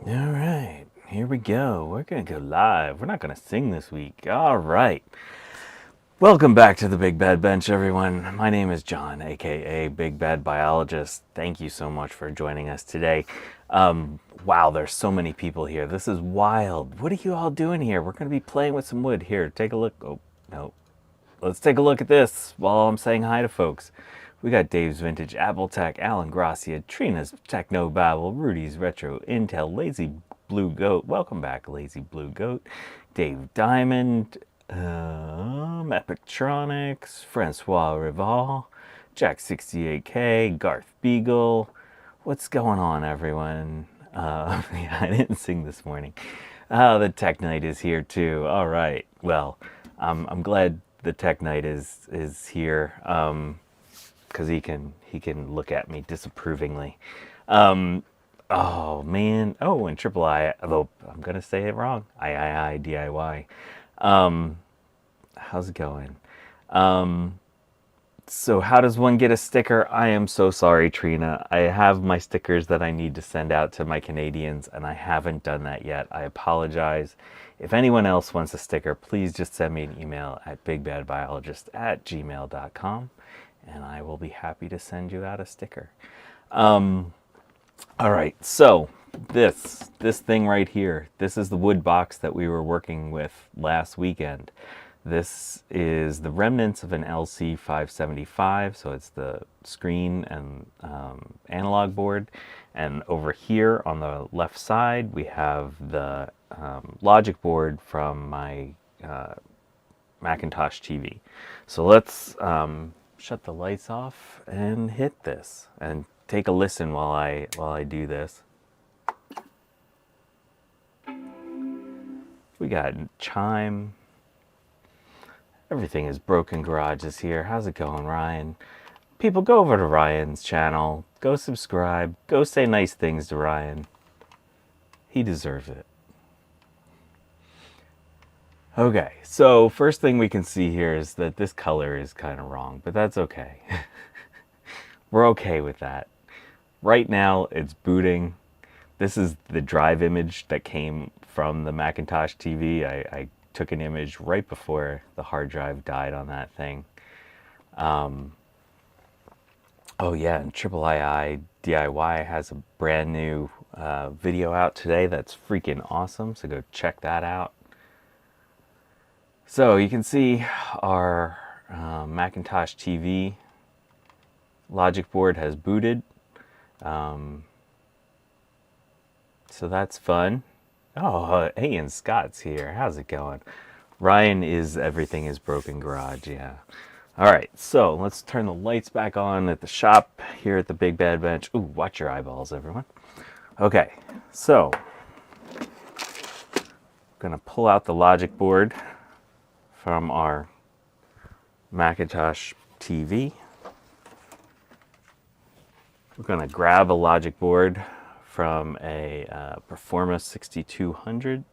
All right, here we go. We're going to go live. We're not going to sing this week. All right. Welcome back to the Big Bad Bench, everyone. My name is John, aka Big Bad Biologist. Thank you so much for joining us today. Wow, there's so many people here. This is wild. What are you all doing here? We're going to be playing with some wood. Here, take a look. Oh, no. Let's take a look at this while I'm saying hi to folks. We got Dave's Vintage Apple Tech, Alan Gracia, Trina's Techno Babble, Rudy's Retro Intel, Lazy Blue Goat. Welcome back, Lazy Blue Goat. Dave Diamond, Epitronics, Francois Rival, Jack68K, Garth Beagle. What's going on, everyone? Yeah, I didn't sing this morning. The Tech Knight is here too. All right. Well, I'm glad the Tech Knight is here because he can look at me disapprovingly. Oh man. Oh, and Triple I. Although I'm gonna say it wrong. I DIY. How's it going? So how does one get a sticker? I am so sorry, Trina. I have my stickers that I need to send out to my Canadians, and I haven't done that yet. I apologize. If anyone else wants a sticker, please just send me an email at bigbadbiologist@gmail.com, and I will be happy to send you out a sticker. All right, so this thing right here, this is the wood box that we were working with last weekend. This is the remnants of an LC575, so it's the screen and analog board. And over here on the left side, we have the logic board from my Macintosh TV. So let's shut the lights off and hit this, and take a listen while I do this. We got chime. Everything is broken garages here. How's it going, Ryan? People, go over to Ryan's channel. Go subscribe. Go say nice things to Ryan. He deserves it. Okay, so first thing we can see here is that this color is kind of wrong, but that's okay. We're okay with that. Right now, it's booting. This is the drive image that came from the Macintosh TV. I took an image right before the hard drive died on that thing. Oh yeah, and Triple II DIY has a brand new video out today that's freaking awesome, so go check that out. So you can see our Macintosh TV logic board has booted. So that's fun. Oh, hey, and Scott's here. How's it going? Ryan is Everything is Broken Garage, yeah. All right, so let's turn the lights back on at the shop here at the Big Bad Bench. Ooh, watch your eyeballs, everyone. Okay, so I'm gonna pull out the logic board from our Macintosh TV. We're gonna grab a logic board from a Performa 6200.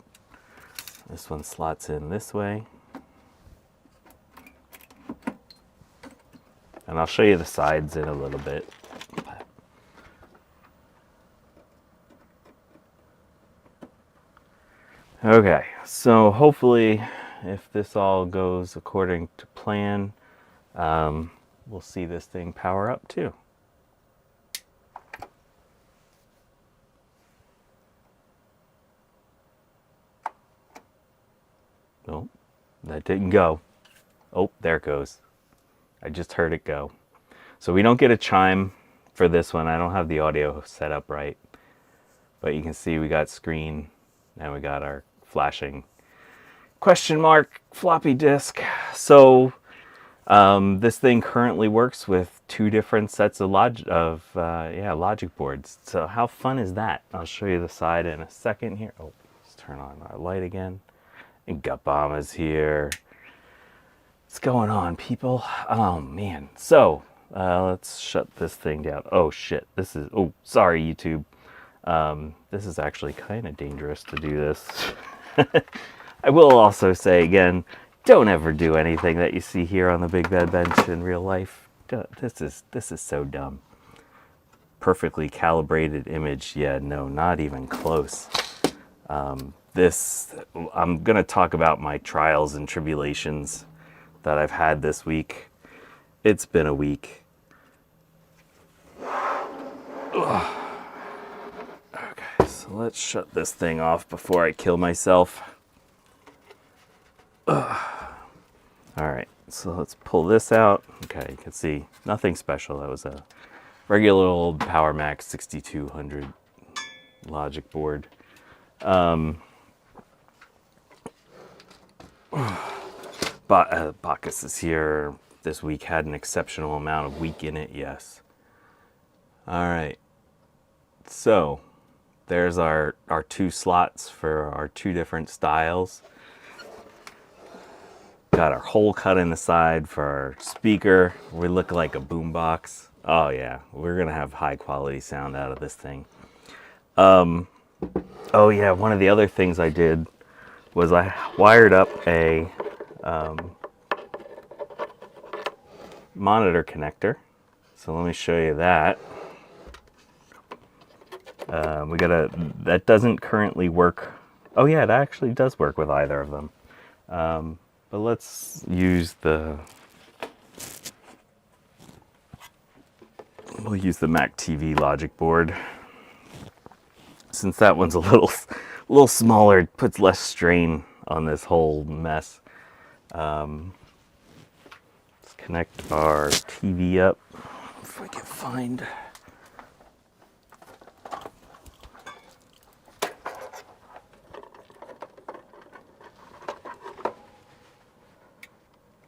This one slots in this way. And I'll show you the sides in a little bit. Okay, so hopefully if this all goes according to plan, we'll see this thing power up too. Oh, that didn't go. Oh, there it goes. I just heard it go. So we don't get a chime for this one. I don't have the audio set up right. But you can see we got screen and we got our flashing question mark floppy disk. So this thing currently works with two different sets of logic boards. So how fun is that? I'll show you the side in a second here. Oh, let's turn on our light again. And Gutbama's here. What's going on, people? Oh man. So let's shut this thing down. Oh shit. This is. Oh, sorry, YouTube. This is actually kind of dangerous to do this. I will also say again, don't ever do anything that you see here on the Big Bad Bench in real life. This is so dumb. perfectly calibrated image. Yeah, no, not even close. I'm going to talk about my trials and tribulations that I've had this week. It's been a week. Ugh. Okay, so let's shut this thing off before I kill myself. Ugh. All right, so let's pull this out. Okay, you can see nothing special. That was a regular old Power Mac 6200 logic board. Bacchus is here. This week had an exceptional amount of week in it, yes. All right, so there's our two slots for our two different styles. Got our hole cut in the side for our speaker. We look like a boombox. Oh yeah, we're gonna have high quality sound out of this thing. Oh yeah, one of the other things I did was I wired up a monitor connector. So let me show you that. That doesn't currently work. Oh yeah, it actually does work with either of them. But let's use we'll use the Mac TV logic board. Since that one's a little smaller, it puts less strain on this whole mess. Let's connect our TV up if we can find.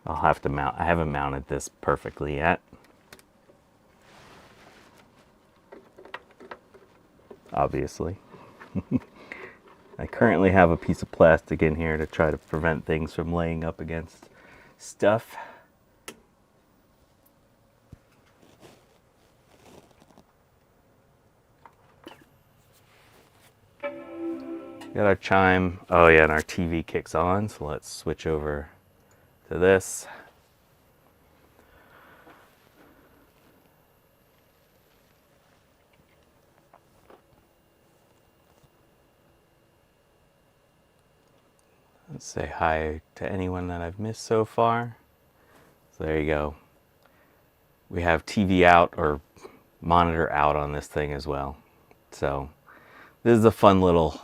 I'll have to mount. I haven't mounted this perfectly yet. Obviously. I currently have a piece of plastic in here to try to prevent things from laying up against stuff. Got our chime. Oh yeah, and our TV kicks on, so let's switch over to this. Let's say hi to anyone that I've missed so far. So there you go. We have TV out or monitor out on this thing as well. So this is a fun little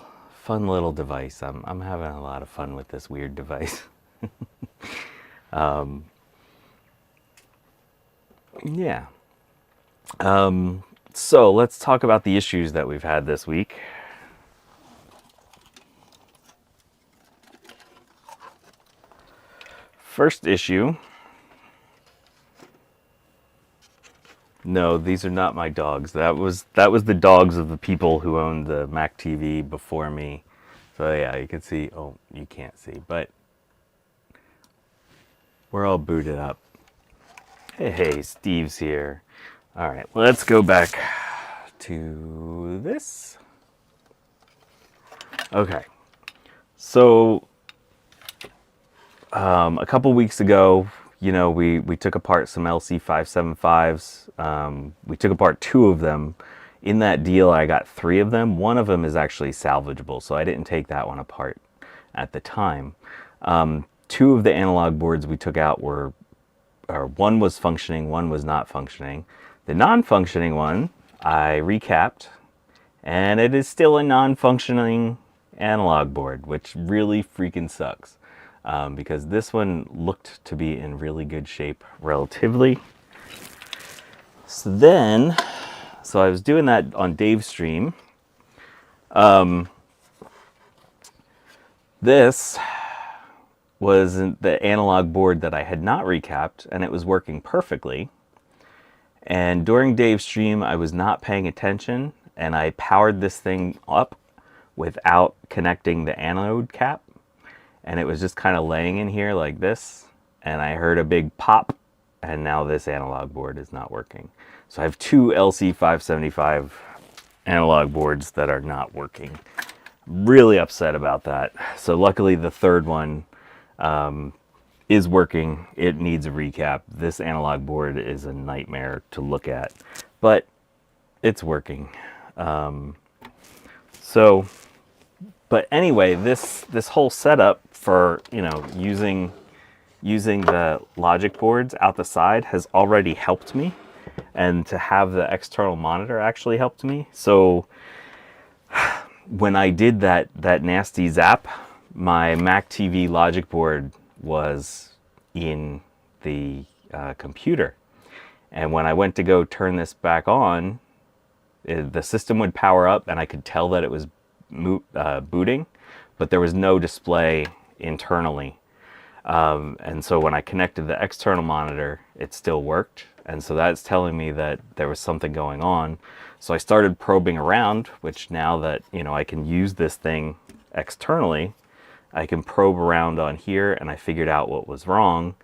device. I'm having a lot of fun with this weird device. Yeah. So let's talk about the issues that we've had this week. First issue. No, these are not my dogs. That was the dogs of the people who owned the Mac TV before me. So yeah, you can see. Oh, you can't see, but we're all booted up. Hey, Steve's here. All right, let's go back to this. Okay, so a couple weeks ago, you know, we took apart some LC575s. We took apart two of them. In that deal, I got three of them. One of them is actually salvageable, so I didn't take that one apart at the time. Two of the analog boards we took out were, or one was functioning, one was not functioning. The non-functioning one, I recapped, and it is still a non-functioning analog board, which really freaking sucks. Because this one looked to be in really good shape relatively. So I was doing that on Dave's stream. This was the analog board that I had not recapped, and it was working perfectly. And during Dave's stream, I was not paying attention, and I powered this thing up without connecting the anode cap. And it was just kind of laying in here like this, and I heard a big pop, and now this analog board is not working. So I have two LC575 analog boards that are not working. Really upset about that. So luckily the third one is working. It needs a recap. This analog board is a nightmare to look at. But it's working. So, but anyway, this whole setup for, you know, using the logic boards out the side has already helped me, and to have the external monitor actually helped me. So when I did that nasty zap, my Mac TV logic board was in the computer, and when I went to go turn this back on, the system would power up, and I could tell that it was booting, but there was no display internally. And so when I connected the external monitor, it still worked. And so that's telling me that there was something going on. So I started probing around, which now that, you know, I can use this thing externally, I can probe around on here, and I figured out what was wrong.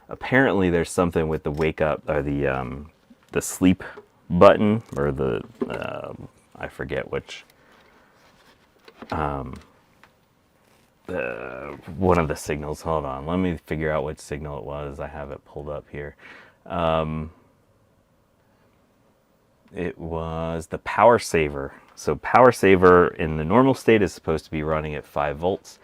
Apparently there's something with the wake up, or the sleep button, or the, I forget which, one of the signals. Hold on, let me figure out which signal it was. I have it pulled up here. It was the power saver. So power saver in the normal state is supposed to be running at 5 volts.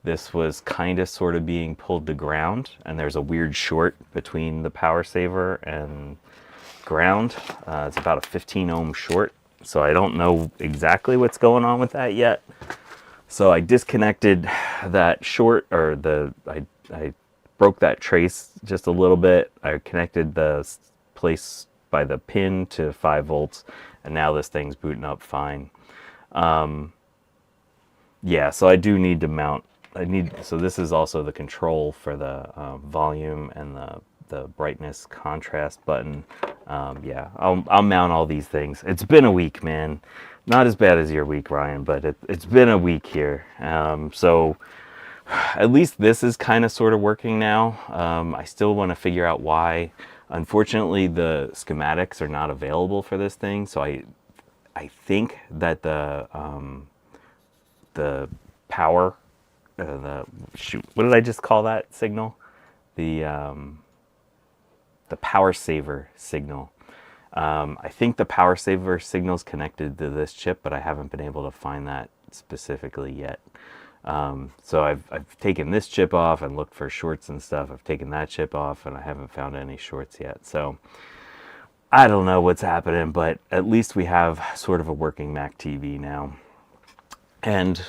This was kind of sort of being pulled to ground, and there's a weird short between the power saver and ground. It's about a 15 ohm short, so I don't know exactly what's going on with that yet. So I disconnected that short, or I broke that trace just a little bit. I connected the place by the pin to 5 volts, and now this thing's booting up fine. Yeah, so I do need to mount. So this is also the control for the volume and the brightness contrast button. Yeah, I'll mount all these things. It's been a week, man. Not as bad as your week, Ryan, but it's been a week here. So at least this is kind of sort of working now. I still want to figure out why. Unfortunately, the schematics are not available for this thing, so I think that the power, what did I just call that signal? The power saver signal. I think the power saver signal is connected to this chip, but I haven't been able to find that specifically yet. So I've taken this chip off and looked for shorts and stuff. I've taken that chip off, and I haven't found any shorts yet. So I don't know what's happening, but at least we have sort of a working Mac TV now. And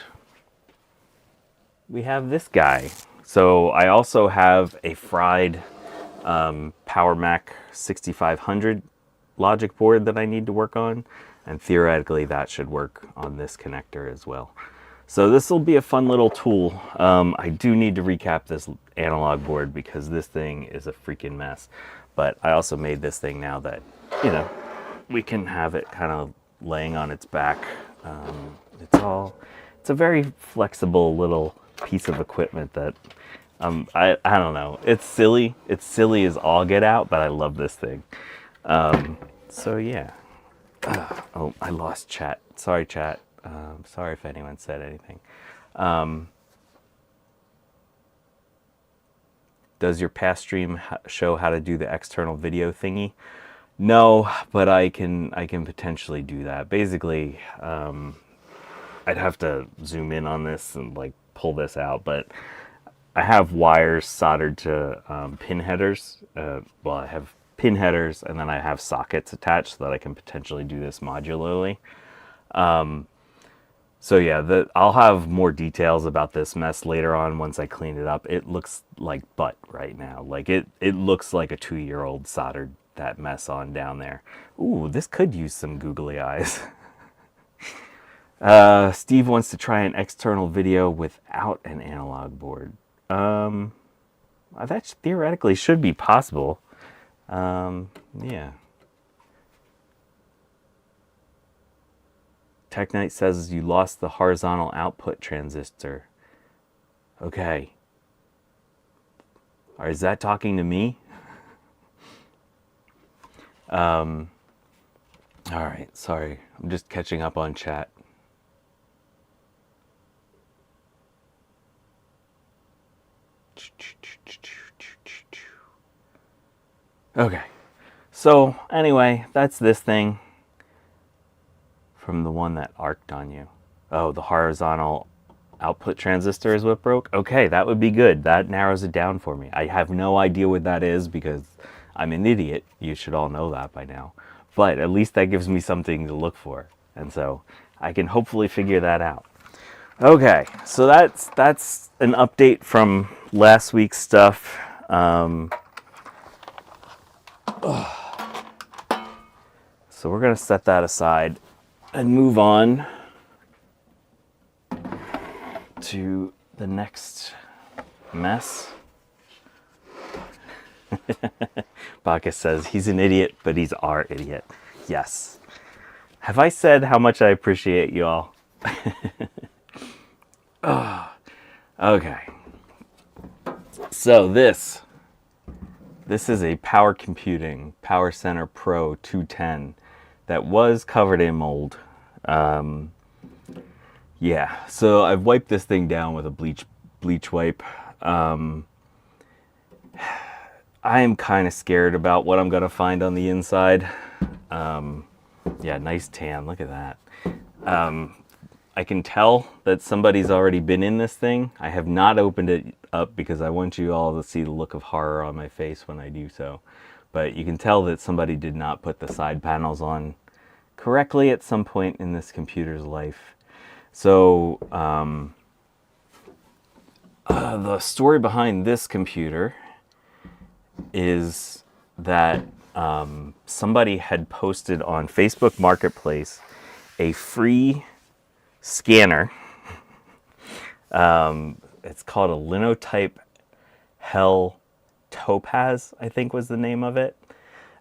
we have this guy. So I also have a fried Power Mac 6500 logic board that I need to work on, and theoretically that should work on this connector as well. So this will be a fun little tool. I do need to recap this analog board because this thing is a freaking mess. But I also made this thing now that, you know, we can have it kind of laying on its back. It's a very flexible little piece of equipment that I don't know. It's silly. It's silly as all get out, but I love this thing. So yeah. Oh, I lost chat. Sorry, chat. Sorry if anyone said anything. Does your past stream show how to do the external video thingy? No, but I can potentially do that. Basically, I'd have to zoom in on this and like pull this out, but I have wires soldered to pin headers. Well, I have pin headers, and then I have sockets attached so that I can potentially do this modularly. So yeah, I'll have more details about this mess later on once I clean it up. It looks like butt right now. Like it looks like a 2-year-old soldered that mess on down there. Ooh, this could use some googly eyes. Steve wants to try an external video without an analog board. That theoretically should be possible. Yeah. Tech Knight says you lost the horizontal output transistor. Okay. Or is that talking to me? All right, sorry. I'm just catching up on chat. Okay. So, anyway, that's this thing. from the one that arced on you. Oh, the horizontal output transistor is what broke? Okay, that would be good. That narrows it down for me. I have no idea what that is because I'm an idiot. You should all know that by now. But at least that gives me something to look for. And so I can hopefully figure that out. Okay, so that's an update from last week's stuff. So we're going to set that aside and move on to the next mess. Bacchus says he's an idiot, but he's our idiot. Yes. Have I said how much I appreciate you all? Oh, okay. So this is a Power Computing Power Center Pro 210 that was covered in mold. Yeah, so I've wiped this thing down with a bleach wipe. I am kind of scared about what I'm gonna find on the inside. Yeah, nice tan, look at that. I can tell that somebody's already been in this thing. I have not opened it up because I want you all to see the look of horror on my face when I do so. But you can tell that somebody did not put the side panels on correctly at some point in this computer's life. So the story behind this computer is that somebody had posted on Facebook Marketplace a free scanner. It's called a Linotype Hell Topaz, I think was the name of it.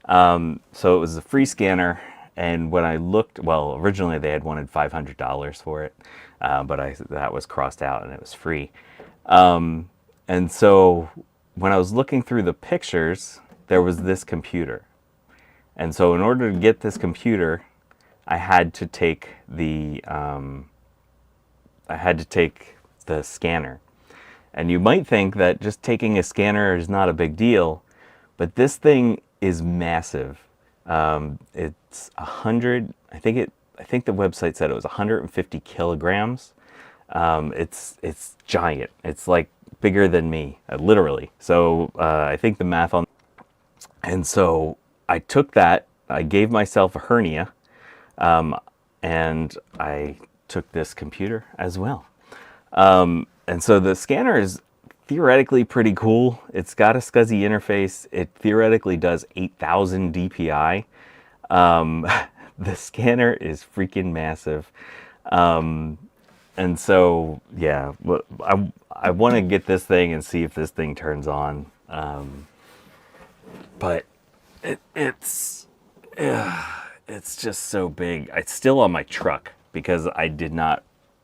So it was a free scanner, and when I looked, well, originally they had wanted $500 for it, but that was crossed out and it was free. And so when I was looking through the pictures, there was this computer. And so in order to get this computer, I had to take the scanner. And you might think that just taking a scanner is not a big deal, but this thing is massive. It's 100, I think the website said it was 150 kilograms. It's giant. It's like bigger than me, literally. So I think the math on, and so I took that, I gave myself a hernia, and I took this computer as well. And so the scanner is theoretically pretty cool. It's got a SCSI interface. It theoretically does 8,000 DPI. The scanner is freaking massive. And so, yeah, I want to get this thing and see if this thing turns on. But it's just so big. It's still on my truck because I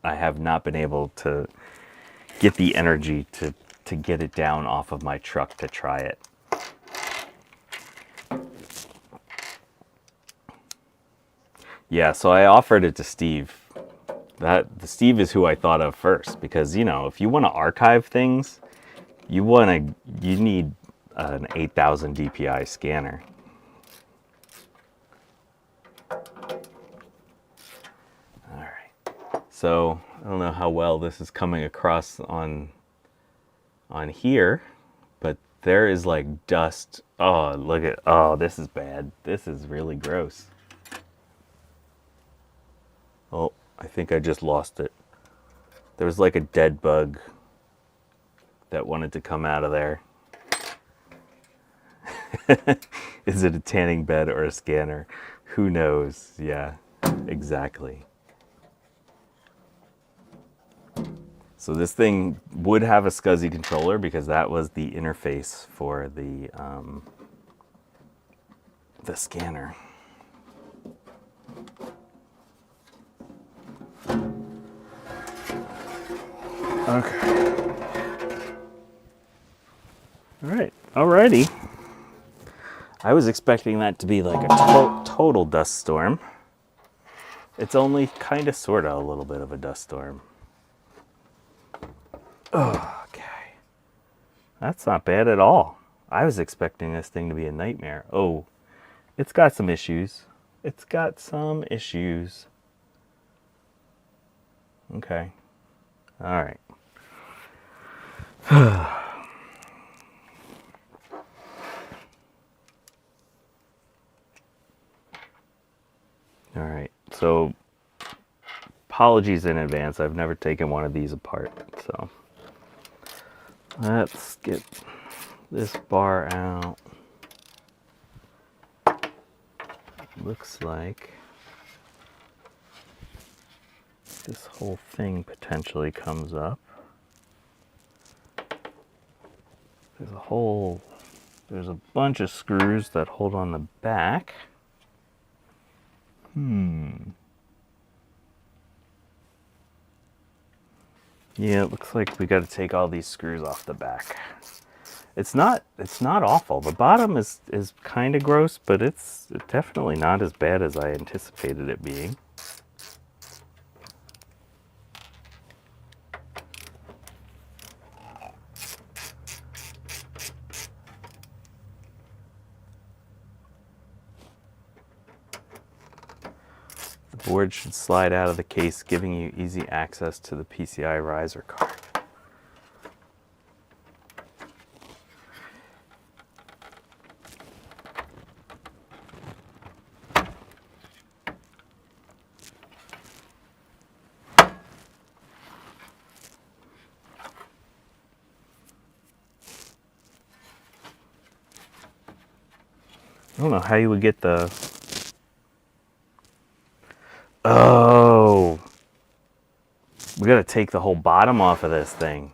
have not been able to get the energy to get it down off of my truck to try it. Yeah, so I offered it to Steve. Steve is who I thought of first because, you know, if you want to archive things, you need an 8,000 DPI scanner. So I don't know how well this is coming across on here, but there is like dust. Oh, look at, oh, this is bad. This is really gross. Oh, I think I just lost it. There was like a dead bug that wanted to come out of there. Is it a tanning bed or a scanner? Who knows? Yeah, exactly. So this thing would have a SCSI controller because that was the interface for the scanner. Okay. All right. Alrighty. I was expecting that to be like a total dust storm. It's only kind of, sort of, a little bit of a dust storm. Okay. That's not bad at all. I was expecting this thing to be a nightmare. Oh, it's got some issues. It's got some issues. Okay. All right. All right. So apologies in advance. I've never taken one of these apart. So let's get this bar out. Looks like this whole thing potentially comes up. There's a bunch of screws that hold on the back. Yeah, it looks like we got to take all these screws off the back. It's not awful. The bottom is kind of gross, but it's definitely not as bad as I anticipated it being. The board should slide out of the case, giving you easy access to the PCI riser card. I don't know how you would get the... Oh! We gotta take the whole bottom off of this thing.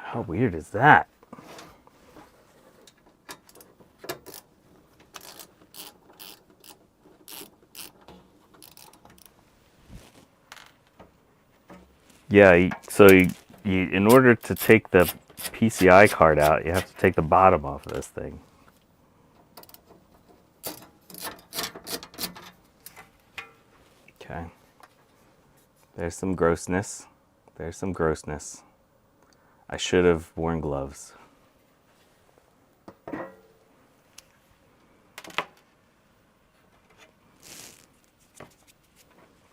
How weird is that? Yeah, so in order to take the PCI card out, you have to take the bottom off of this thing. Okay. There's some grossness. There's some grossness. I should have worn gloves.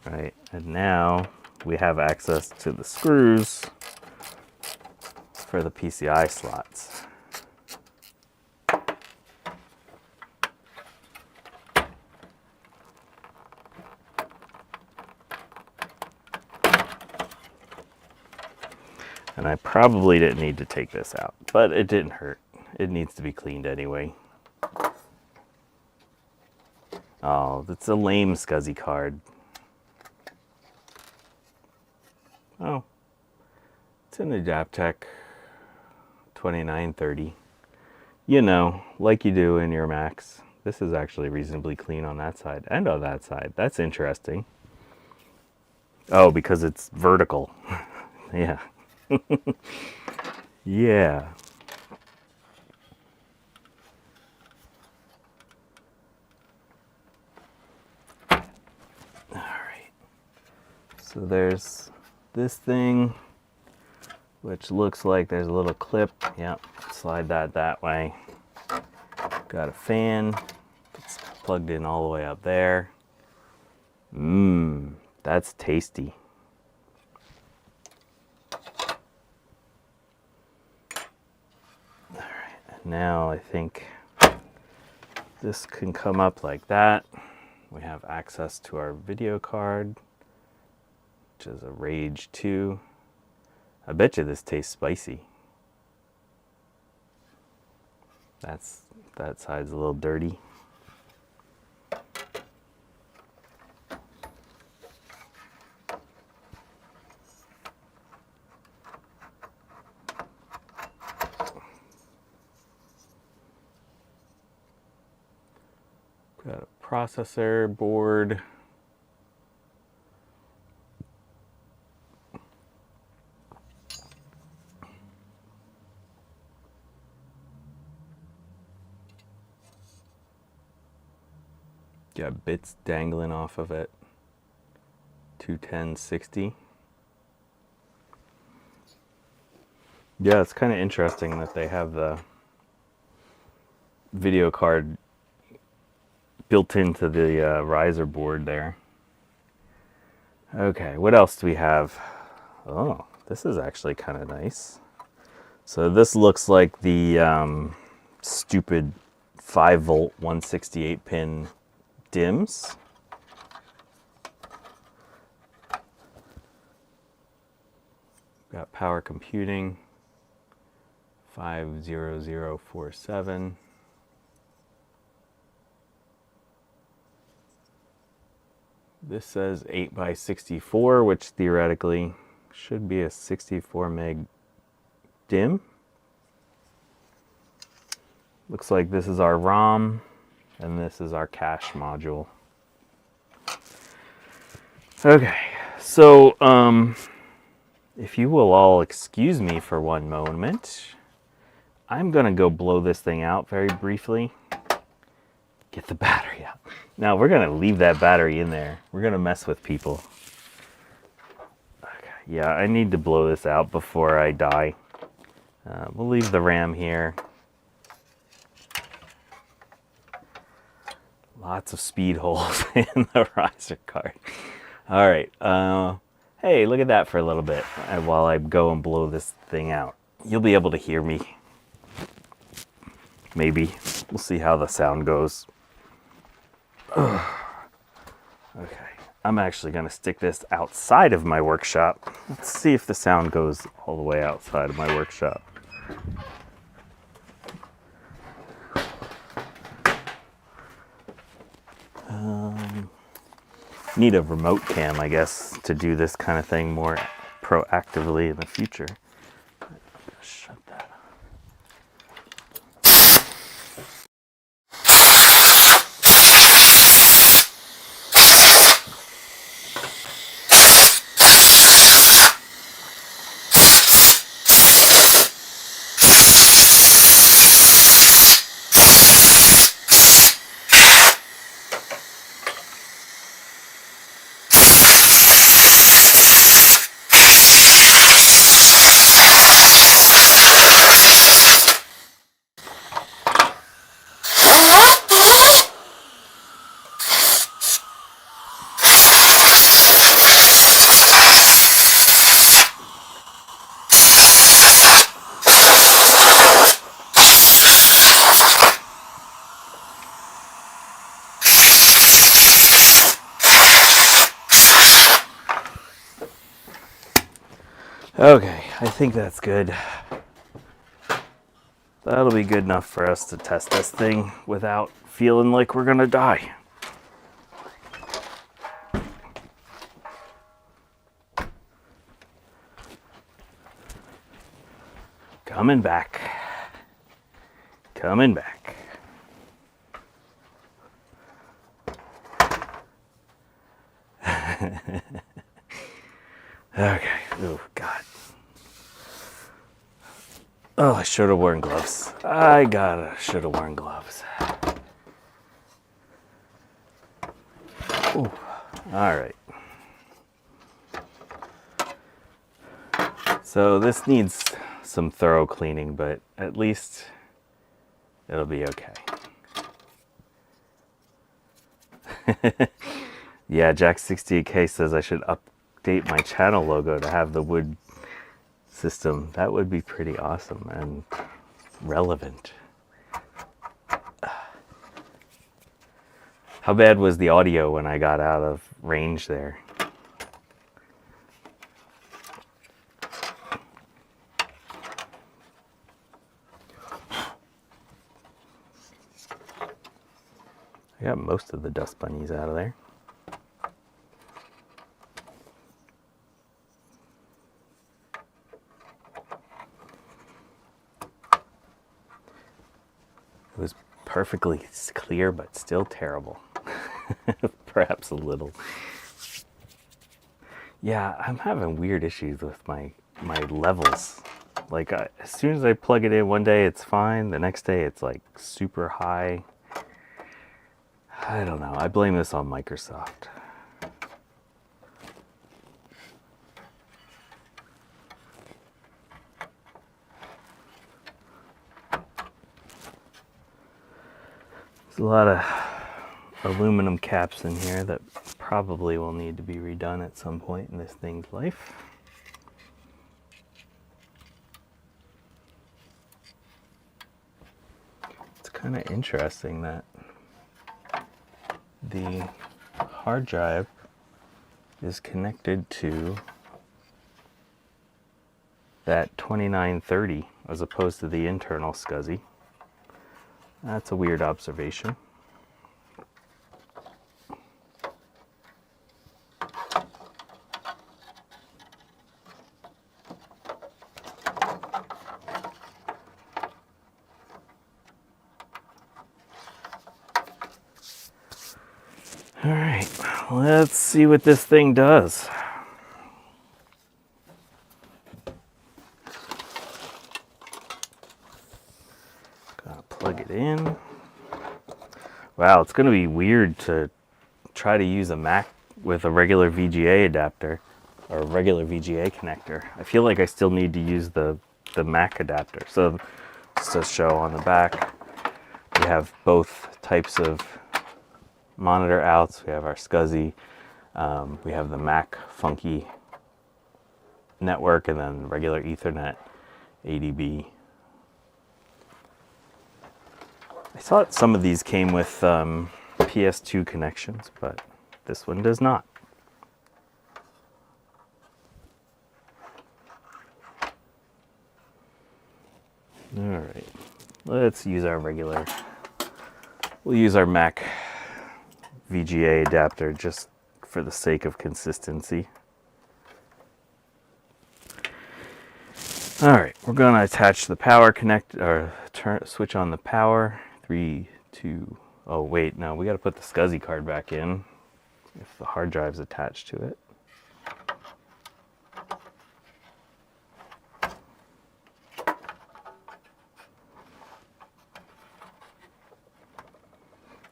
Right, and now we have access to the screws for the PCI slots. And I probably didn't need to take this out, but it didn't hurt. It needs to be cleaned anyway. Oh, that's a lame SCSI card. Oh, it's an Adaptec 2930. You know, like you do in your Macs. This is actually reasonably clean on that side and on that side. That's interesting. Oh, because it's vertical. Yeah. Yeah. All right. So there's this thing, which looks like there's a little clip. Yep, slide that way. Got a fan. It's plugged in all the way up there. Mmm, that's tasty. All right, now I think this can come up like that. We have access to our video card, which is a Rage 2. I bet you this tastes spicy. That side's a little dirty. Got a processor board. Got bits dangling off of it. 210/60. Yeah, it's kind of interesting that they have the video card built into the riser board there. Okay, what else do we have? Oh, this is actually kind of nice. So this looks like the stupid 5-volt 168 pin DIMMs. Got Power Computing 50047. This says 8x64, which theoretically should be a 64 meg DIMM. Looks like this is our ROM and this is our cache module. Okay, so if you will all excuse me for one moment, I'm gonna go blow this thing out very briefly. Get the battery out. Now we're gonna leave that battery in there. We're gonna mess with people. Okay, yeah, I need to blow this out before I die. We'll leave the RAM here. Lots of speed holes in the riser card. All right. Hey, look at that for a little bit while I go and blow this thing out. You'll be able to hear me. Maybe. We'll see how the sound goes. Okay. I'm actually going to stick this outside of my workshop. Let's see if the sound goes all the way outside of my workshop. Need a remote cam, I guess, to do this kind of thing more proactively in the future. Shut that off. Okay, I think that's good. That'll be good enough for us to test this thing without feeling like we're gonna die. Coming back. Coming back. Okay. Oh, God. Oh, I should have worn gloves. Should have worn gloves. Ooh. All right. So this needs some thorough cleaning, but at least it'll be okay. Yeah, Jack68K says I should update my channel logo to have the wood system. That would be pretty awesome and relevant. How bad was the audio when I got out of range there? I got most of the dust bunnies out of there. It was perfectly clear, but still terrible. Perhaps a little. Yeah, I'm having weird issues with my levels. Like, as soon as I plug it in one day, it's fine. The next day, it's like super high. I don't know. I blame this on Microsoft. There's a lot of aluminum caps in here that probably will need to be redone at some point in this thing's life. It's kind of interesting that the hard drive is connected to that 2930 as opposed to the internal SCSI. That's a weird observation. All right, let's see what this thing does. Gotta plug it in. Wow, it's gonna be weird to try to use a Mac with a regular VGA adapter or a regular VGA connector. I feel like I still need to use the Mac adapter. So just to show on the back, we have both types of monitor outs. We have our SCSI, we have the Mac funky network, and then regular Ethernet ADB. I thought some of these came with PS2 connections, but this one does not. All right, let's use our regular, we'll use our Mac VGA adapter just for the sake of consistency. All right, we're going to attach the power switch on the power. 3, 2, oh wait, no, we got to put the SCSI card back in if the hard drive's attached to it.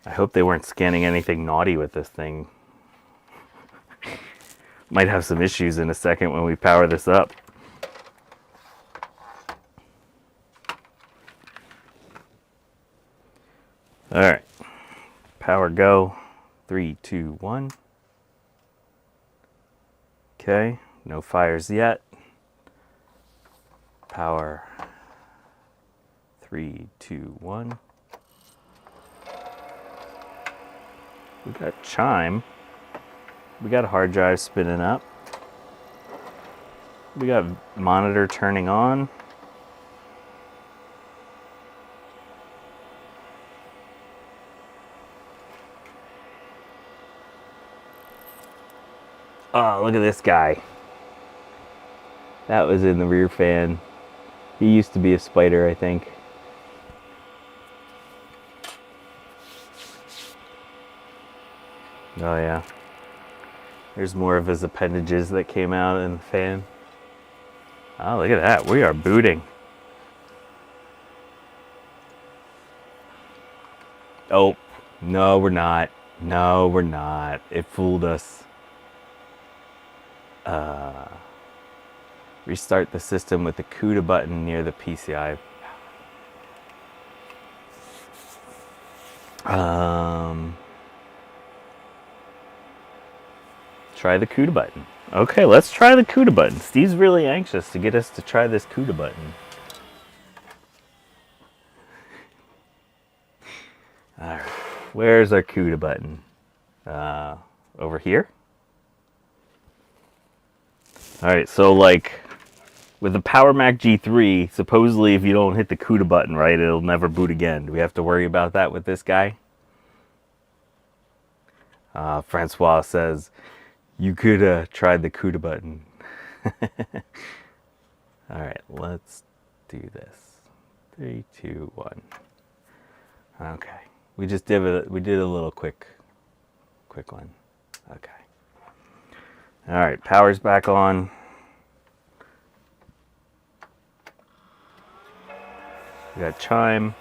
I hope they weren't scanning anything naughty with this thing. Might have some issues in a second when we power this up. All right, power go, 3, 2, 1. Okay, no fires yet. Power, 3, 2, 1. We got chime. We got a hard drive spinning up. We got monitor turning on. Oh, look at this guy. That was in the rear fan. He used to be a spider, I think. Oh yeah. There's more of his appendages that came out in the fan. Oh, look at that. We are booting. Oh, no, we're not. No, we're not. It fooled us. Restart the system with the CUDA button near the PCI. Try the CUDA button. Okay, let's try the CUDA button. Steve's really anxious to get us to try this CUDA button. Alright, where's our CUDA button? Over here? Alright, so like with the Power Mac G3, supposedly if you don't hit the CUDA button right, it'll never boot again. Do we have to worry about that with this guy? Francois says, you could try the CUDA button. Alright, let's do this. 3, 2, 1. Okay. We just did a little quick one. Okay. Alright, power's back on. We got chime.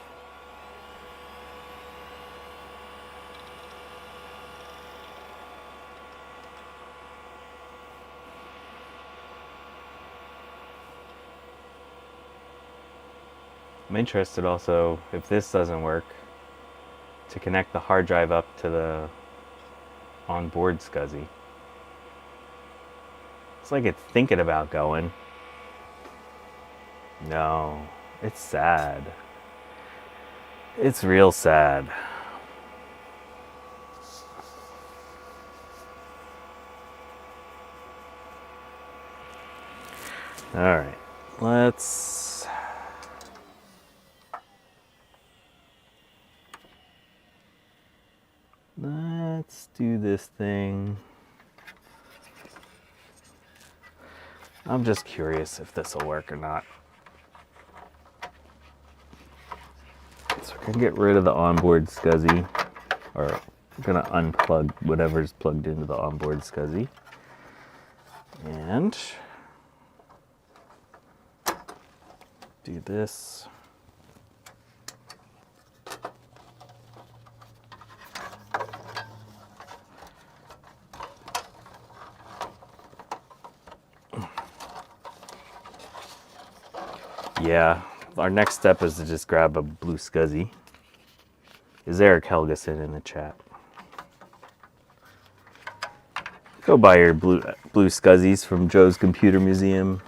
I'm interested also if this doesn't work to connect the hard drive up to the onboard SCSI. It's like it's thinking about going. No, it's sad. It's real sad. All right, let's do this thing. I'm just curious if this will work or not. So we're gonna get rid of the onboard SCSI, or we're gonna unplug whatever's plugged into the onboard SCSI. And do this. Yeah, our next step is to just grab a blue SCSI. Is Eric Helgeson in the chat? Go buy your blue SCSIs from Joe's Computer Museum.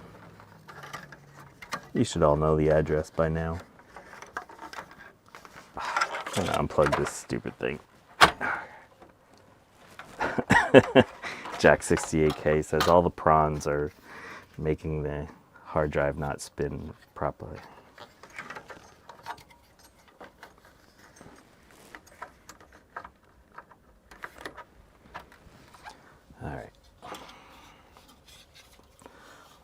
You should all know the address by now. I'm gonna unplug this stupid thing. Jack68K says all the prawns are making the hard drive not spin properly. All right.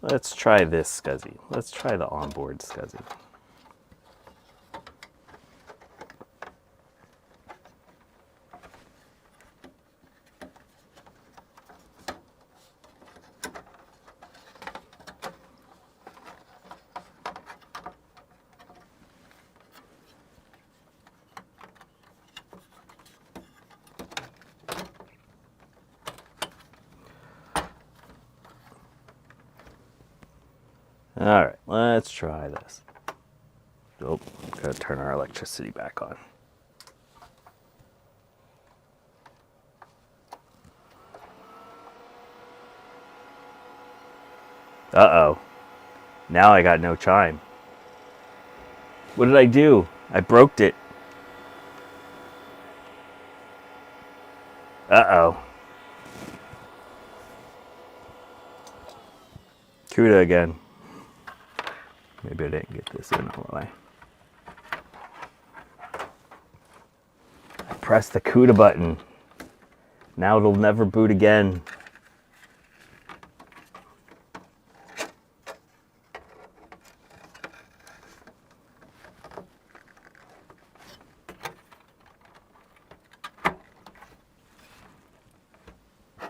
Let's try this SCSI. Let's try the onboard SCSI. All right, let's try this. Oh, gotta turn our electricity back on. Uh-oh. Now I got no chime. What did I do? I broke it. Uh-oh. CUDA again. Maybe I didn't get this in all the way. I pressed the CUDA button. Now it'll never boot again.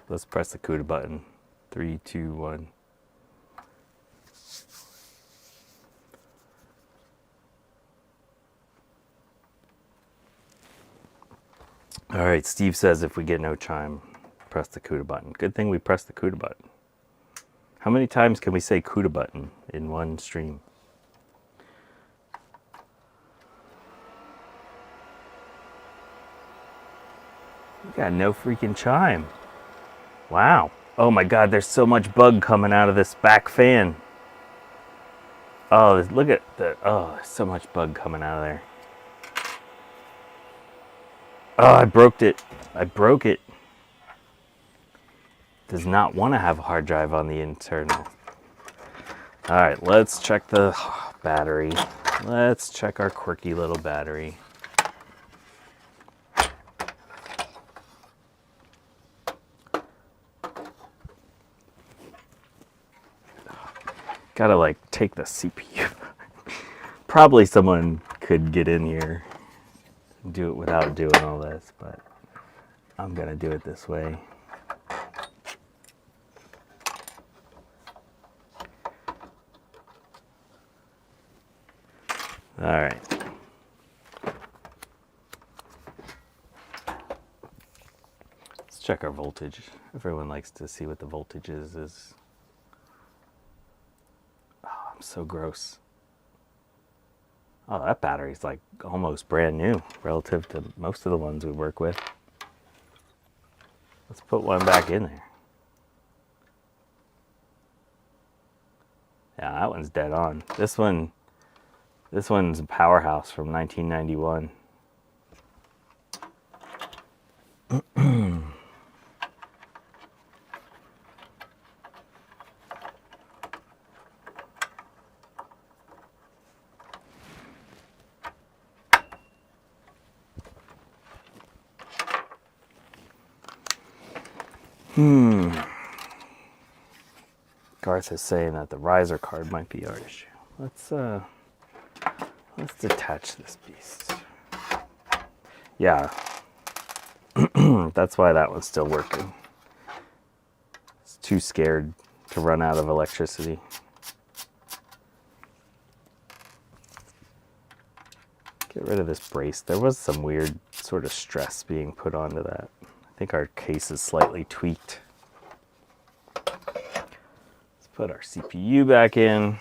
Let's press the CUDA button. 3, 2, 1. All right, Steve says if we get no chime, press the CUDA button. Good thing we pressed the CUDA button. How many times can we say CUDA button in one stream? We got no freaking chime. Wow. Oh my God, there's so much bug coming out of this back fan. Oh, look at the, oh, there's so much bug coming out of there. Oh, I broke it. I broke it. Does not want to have a hard drive on the internal. All right, let's check the battery. Let's check our quirky little battery. Gotta like take the CPU. Probably someone could get in here and do it without doing all this, but I'm gonna do it this way. All right. Let's check our voltage. Everyone likes to see what the voltage is. Oh, I'm so gross. Oh, that battery's like almost brand new relative to most of the ones we work with. Let's put one back in there. Yeah, that one's dead on. This one's a powerhouse from 1991. Garth is saying that the riser card might be our issue. Let's detach this beast. Yeah. That's why that one's still working. It's too scared to run out of electricity. Get rid of this brace. There was some weird sort of stress being put onto that. I think our case is slightly tweaked. Let's put our CPU back in.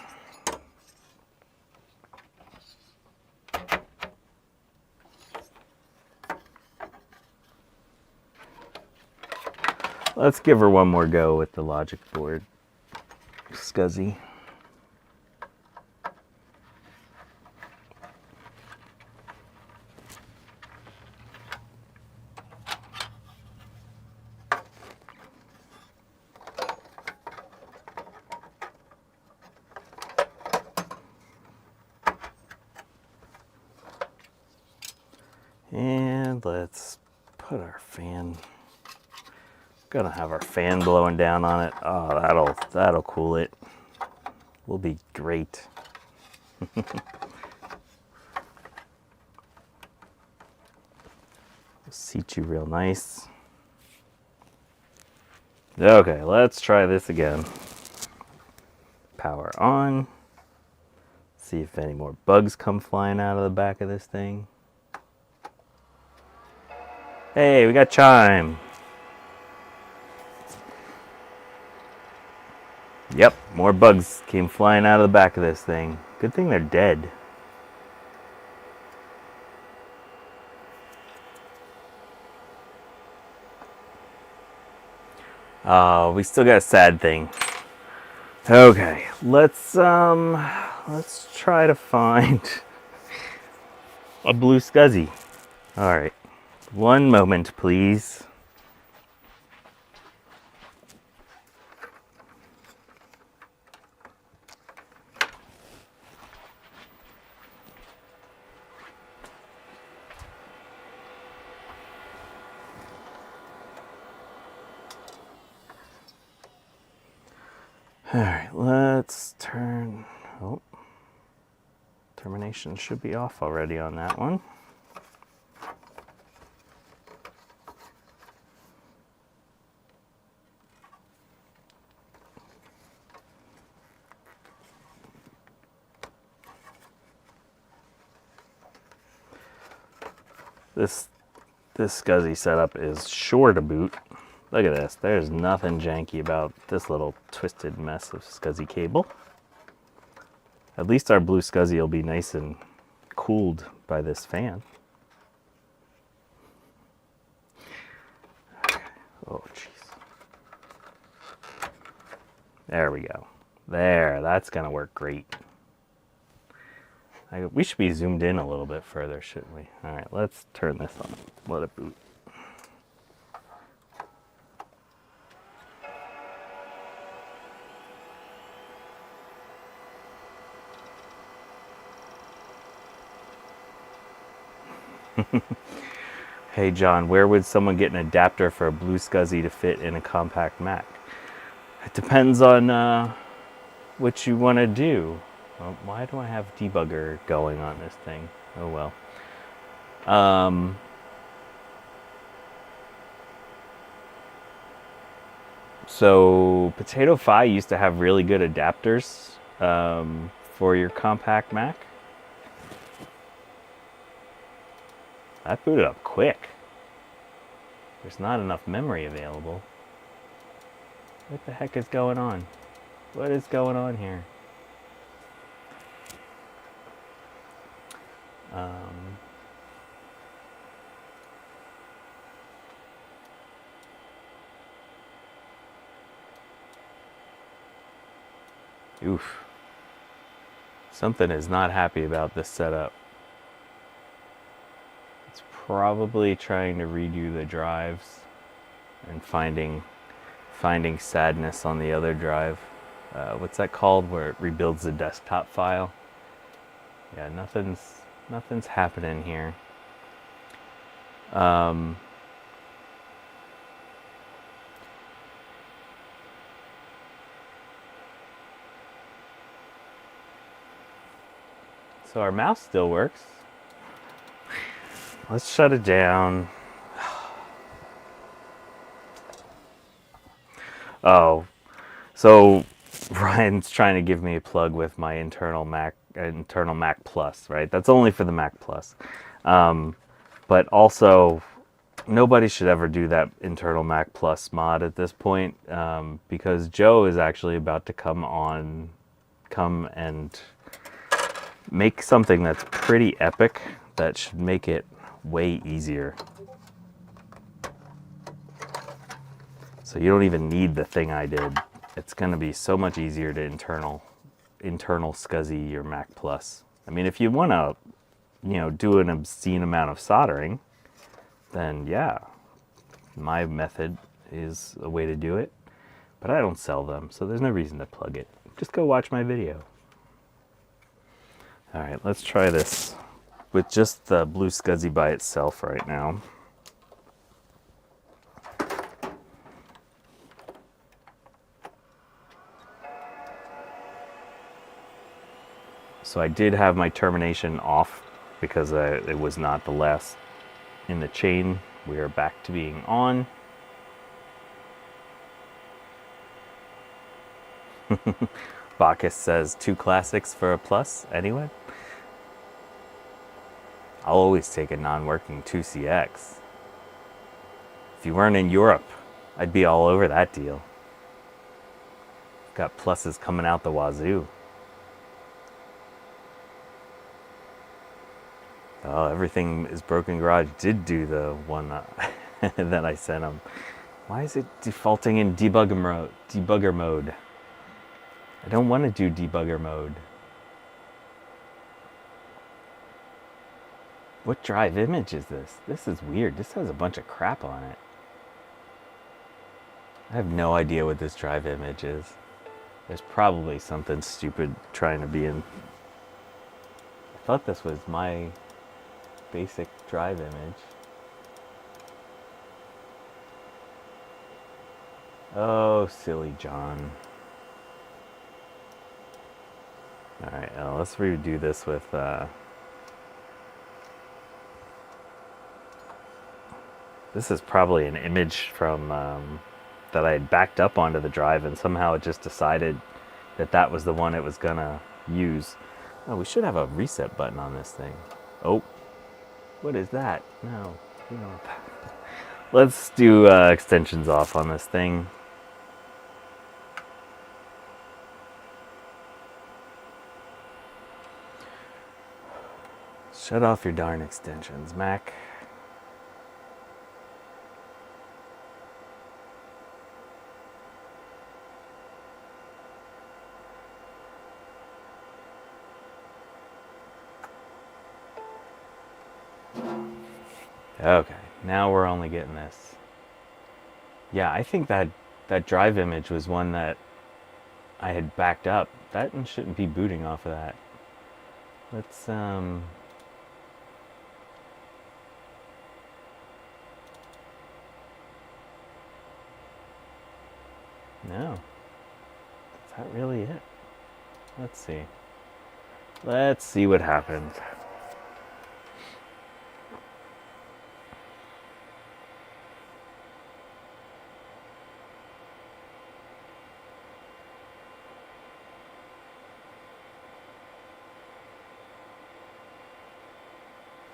Let's give her one more go with the logic board. Scuzzy. And let's put our fan. Gonna have our fan blowing down on it. Oh, that'll cool it. Will be great. Seat you real nice. Okay, let's try this again. Power on. See if any more bugs come flying out of the back of this thing. Hey, we got chime. Yep, more bugs came flying out of the back of this thing. Good thing they're dead. Oh, we still got a sad thing. Okay, let's try to find a blue scuzzy. All right, one moment, please. All right, let's turn. Oh, termination should be off already on that one. This SCSI setup is sure to boot. Look at this. There's nothing janky about this little twisted mess of SCSI cable. At least our blue SCSI will be nice and cooled by this fan. Oh, jeez. There we go. There, that's gonna work great. We should be zoomed in a little bit further, shouldn't we? All right, let's turn this on. Let it boot. Hey John, where would someone get an adapter for a blue SCSI to fit in a compact Mac? It depends on what you want to do. Well, why do I have debugger going on this thing? Oh well. So Potato Fi used to have really good adapters for your compact Mac. That booted up quick. There's not enough memory available. What the heck is going on? What is going on here? Oof. Something is not happy about this setup. It's probably trying to redo the drives and finding sadness on the other drive. What's that called, where it rebuilds the desktop file? Yeah, nothing's happening here. So our mouse still works. Let's shut it down. Oh, so Ryan's trying to give me a plug with my internal Mac Plus, right? That's only for the Mac Plus. But also, nobody should ever do that internal Mac Plus mod at this point, because Joe is actually about to come and make something that's pretty epic that should make it way easier. So you don't even need the thing I did. It's going to be so much easier to internal SCSI your Mac Plus. I mean, if you want to, do an obscene amount of soldering, then yeah, my method is a way to do it. But I don't sell them, so there's no reason to plug it. Just go watch my video. All right, let's try this with just the blue SCSI by itself right now. So I did have my termination off because it was not the last in the chain. We are back to being on. Bacchus says 2 classics for a plus anyway. I'll always take a non-working 2CX. If you weren't in Europe, I'd be all over that deal. Got pluses coming out the wazoo. Oh, Everything is Broken Garage did do the one that I sent him. Why is it defaulting in debugger mode? I don't want to do debugger mode. What drive image is this? This is weird. This has a bunch of crap on it. I have no idea what this drive image is. There's probably something stupid trying to be in. I thought this was my basic drive image. Oh, silly John. Alright, let's redo this with this is probably an image from that I had backed up onto the drive, and somehow it just decided that that was the one it was gonna use. Oh, we should have a reset button on this thing. Oh, what is that? No, we don't want that. Let's do extensions off on this thing. Shut off your darn extensions, Mac. Okay, now we're only getting this. Yeah, I think that drive image was one that I had backed up. That shouldn't be booting off of that. Let's no. Is that really it? Let's see. Let's see what happens.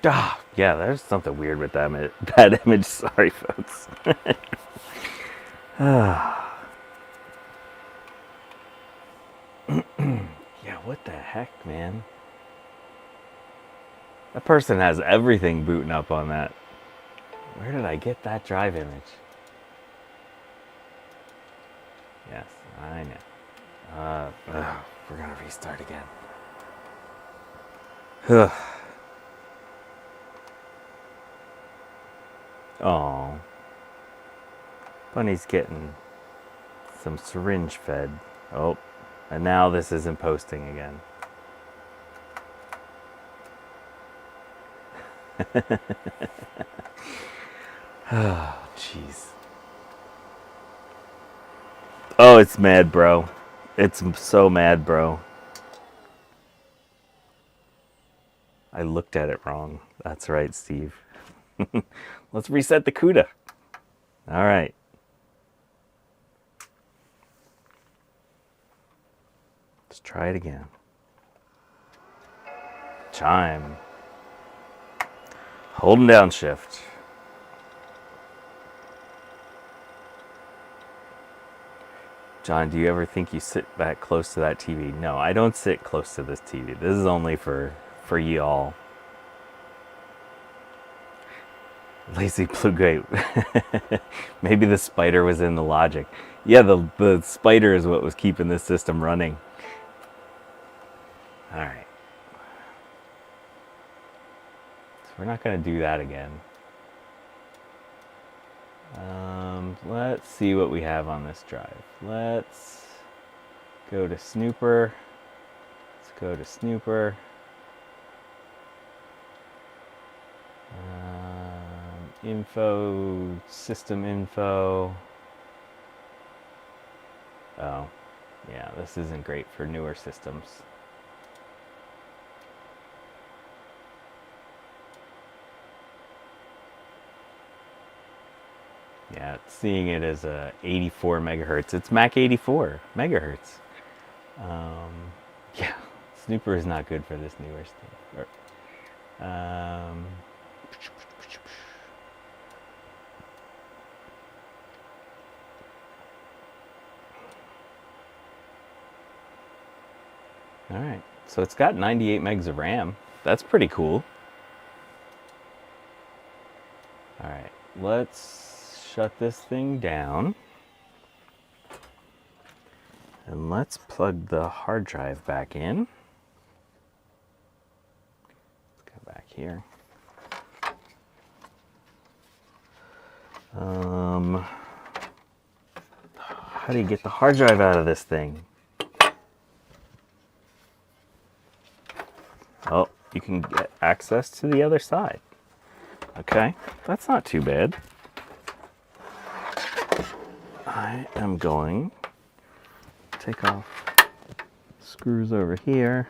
Ah, yeah, there's something weird with that image. Sorry, folks. Yeah, what the heck, man? That person has everything booting up on that. Where did I get that drive image? Yes, I know. We're gonna restart again. Oh, Bunny's getting some syringe fed. Oh, and now this isn't posting again. Oh, jeez. Oh, it's mad, bro. It's so mad, bro. I looked at it wrong. That's right, Steve. Let's reset the CUDA. All right. Let's try it again. Chime. Holding down shift. John, do you ever think you sit back close to that TV? No, I don't sit close to this TV. This is only for y'all. Lazy Blue Gate. Maybe the spider was in the logic. Yeah, the spider is what was keeping this system running. All right. So we're not going to do that again. Let's see what we have on this drive. Let's go to Snooper. Let's go to Snooper. Info, system info. Oh, yeah, this isn't great for newer systems. Yeah, it's seeing it as a 84 megahertz. It's Mac 84 megahertz. Yeah, Snooper is not good for this newer stuff. All right, so it's got 98 megs of RAM. That's pretty cool. All right, let's shut this thing down. And let's plug the hard drive back in. Let's go back here. How do you get the hard drive out of this thing? Oh, you can get access to the other side. Okay, that's not too bad. I am going to take off screws over here.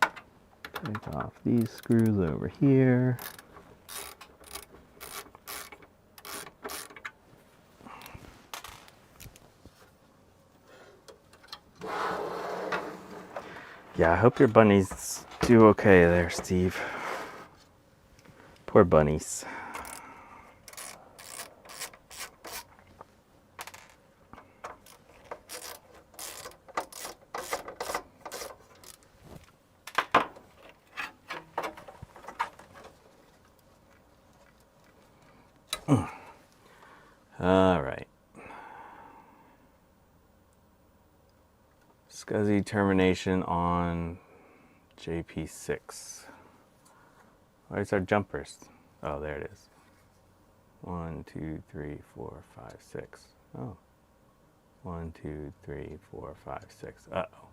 Take off these screws over here. Yeah, I hope your bunnies do okay there, Steve. Poor bunnies. All right. SCSI termination on JP6. Where's our jumpers? Oh, there it is. 1, 2, 3, 4, 5, 6. Oh. 1, 2, 3, 4, 5, 6. Uh-oh.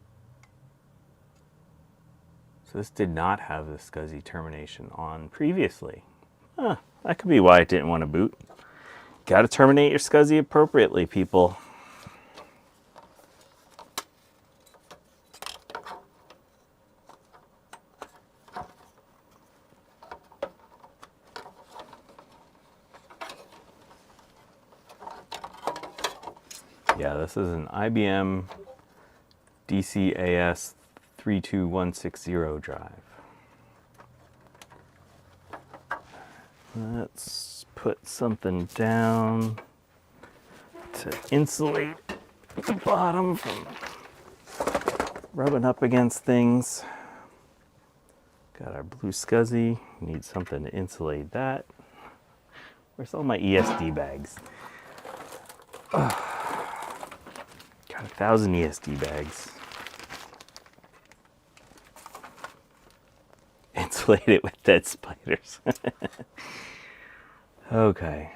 So this did not have the SCSI termination on previously. Huh. That could be why it didn't want to boot. Got to terminate your SCSI appropriately, people. Yeah, this is an IBM DCAS32160 drive. Let's put something down to insulate the bottom from rubbing up against things. Got our blue SCSI. Need something to insulate that. Where's all my ESD bags? Got 1,000 ESD bags. Insulate it with dead spiders. Okay,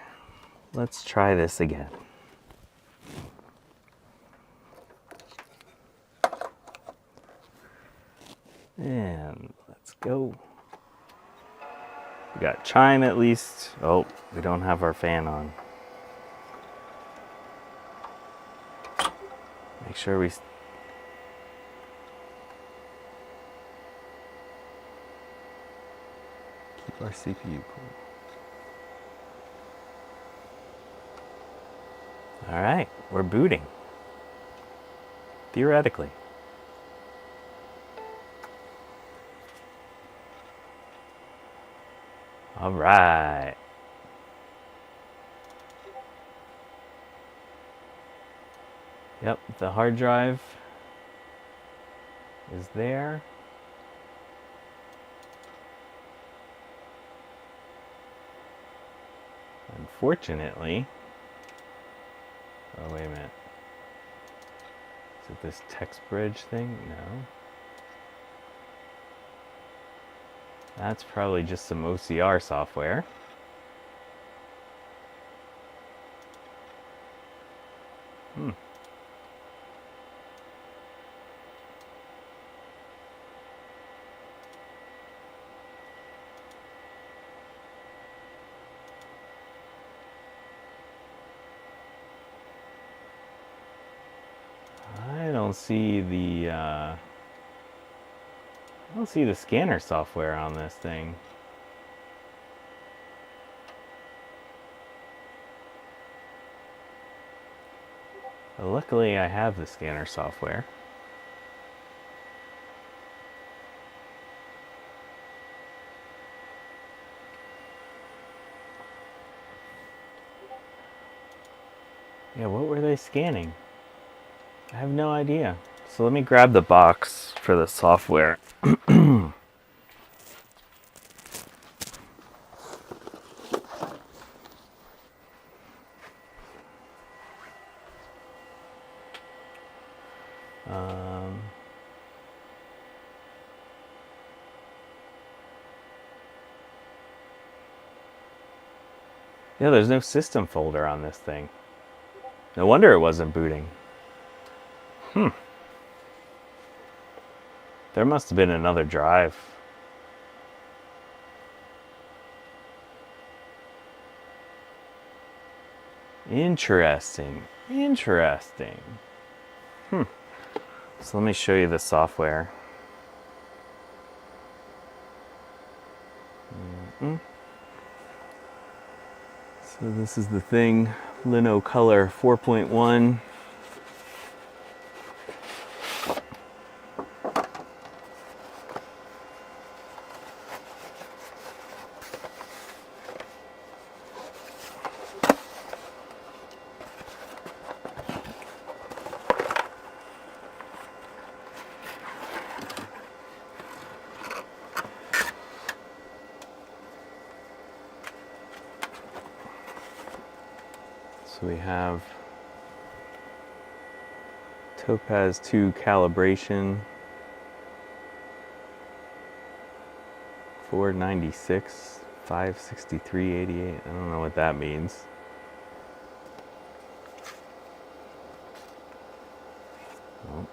let's try this again. And let's go. We got chime at least. Oh, we don't have our fan on. Make sure we keep our CPU cool. All right, we're booting. Theoretically. All right. Yep, the hard drive is there. Unfortunately, oh wait a minute. Is it this text bridge thing? No. That's probably just some OCR software. I don't see the scanner software on this thing. Well, luckily I have the scanner software. Yeah, what were they scanning? I have no idea. So let me grab the box for the software. Yeah, there's no system folder on this thing. No wonder it wasn't booting. There must have been another drive. Interesting. Interesting. So let me show you the software. So this is the thing, Lino Color 4.1. So we have Topaz 2 calibration, 496, 563.88. I don't know what that means. Oh.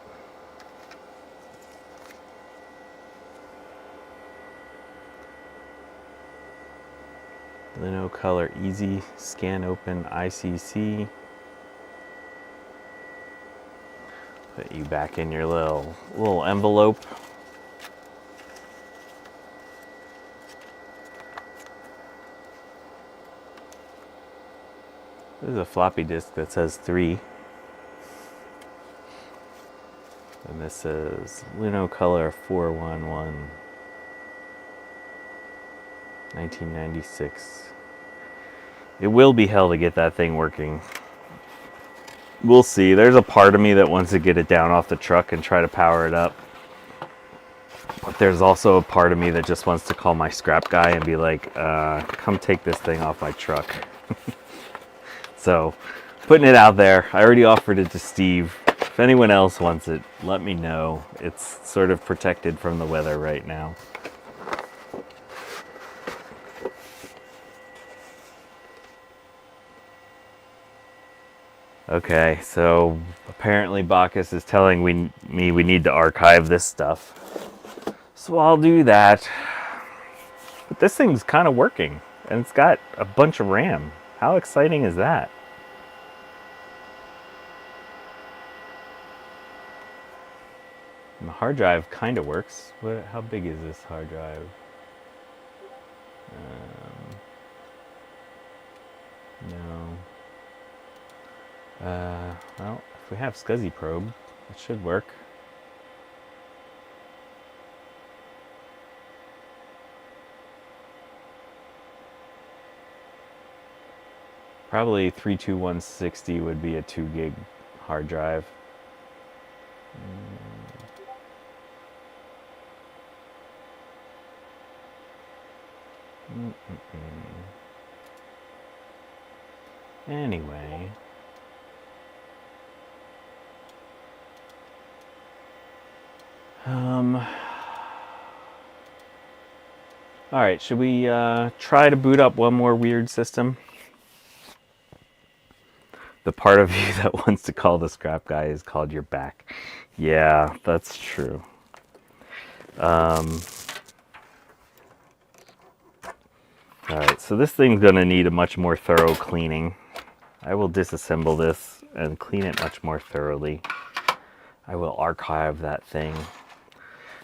Lino Color Easy Scan Open ICC. Put you back in your little envelope. This is a floppy disk that says 3. And this is Lino Color 411. 1996. It will be hell to get that thing working. we'll see. There's a part of me that wants to get it down off the truck and try to power it up. But there's also a part of me that just wants to call my scrap guy and be like, come take this thing off my truck. So, putting it out there. I already offered it to Steve. If anyone else wants it, let me know. It's sort of protected from the weather right now. Okay, so apparently Bacchus is telling me we need to archive this stuff. So I'll do that. But this thing's kind of working, and it's got a bunch of RAM. How exciting is that? And the hard drive kind of works. How big is this hard drive? No. Well, if we have SCSI probe, it should work. Probably 32160 would be a 2 gig hard drive. Anyway. Alright, should we try to boot up one more weird system? The part of you that wants to call the scrap guy is called your back. Yeah, that's true. Alright, so this thing's going to need a much more thorough cleaning. I will disassemble this and clean it much more thoroughly. I will archive that thing.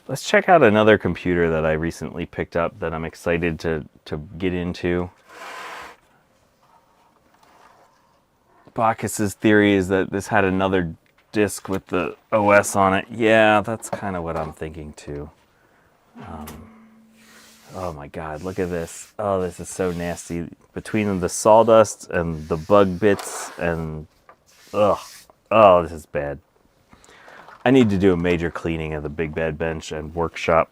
Let's check out another computer that I recently picked up that I'm excited to get into. Bacchus's theory is that this had another disk with the OS on it. Yeah, that's kind of what I'm thinking too. Oh my god, look at this. Oh, this is so nasty. Between the sawdust and the bug bits and... ugh. Oh, this is bad. I need to do a major cleaning of the BigBadBench and workshop.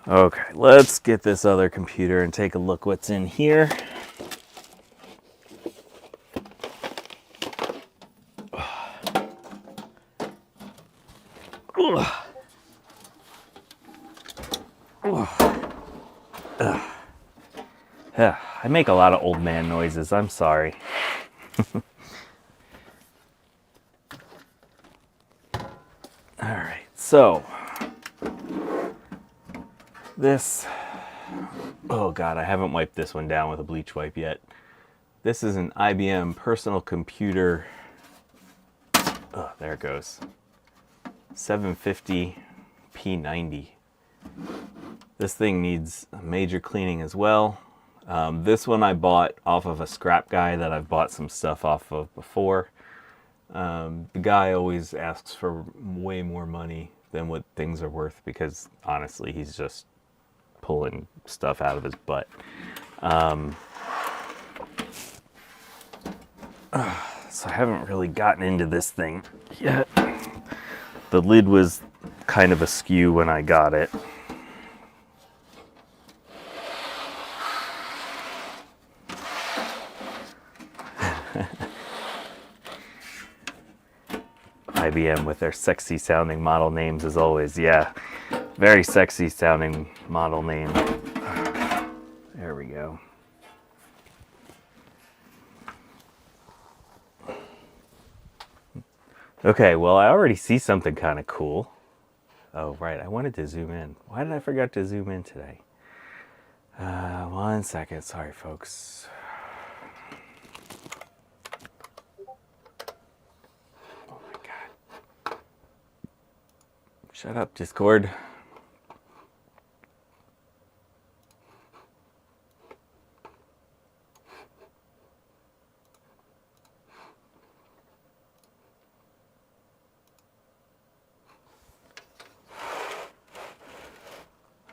Okay, let's get this other computer and take a look what's in here. I make a lot of old man noises, I'm sorry. Alright, so this, oh god, I haven't wiped this one down with a bleach wipe yet. This is an IBM Personal Computer, oh, there it goes, 750 P90. This thing needs a major cleaning as well. This one I bought off of a scrap guy that I've bought some stuff off of before. The guy always asks for way more money than what things are worth because honestly he's just pulling stuff out of his butt. So I haven't really gotten into this thing yet. The lid was kind of askew when I got it. IBM with their sexy sounding model names as always. Yeah, very sexy sounding model name. There we go. Okay, well I already see something kind of cool. Oh right, I wanted to zoom in. Why did I forget to zoom in today? 1 second, sorry folks. Shut up, Discord.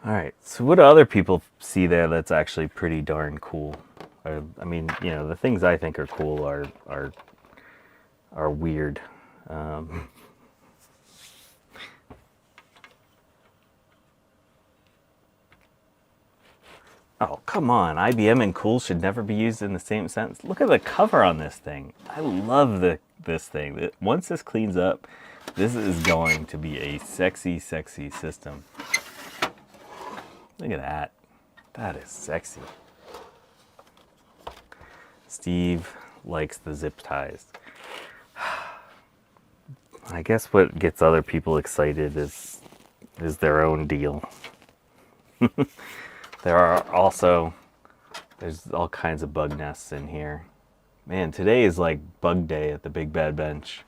All right, so what do other people see there that's actually pretty darn cool? Or, I mean, you know, the things I think are cool are weird. Oh, come on. IBM and cool should never be used in the same sentence. Look at the cover on this thing. I love this thing. Once this cleans up, this is going to be a sexy, sexy system. Look at that. That is sexy. Steve likes the zip ties. I guess what gets other people excited is their own deal. There's all kinds of bug nests in here. Man, today is like bug day at the BigBadBench.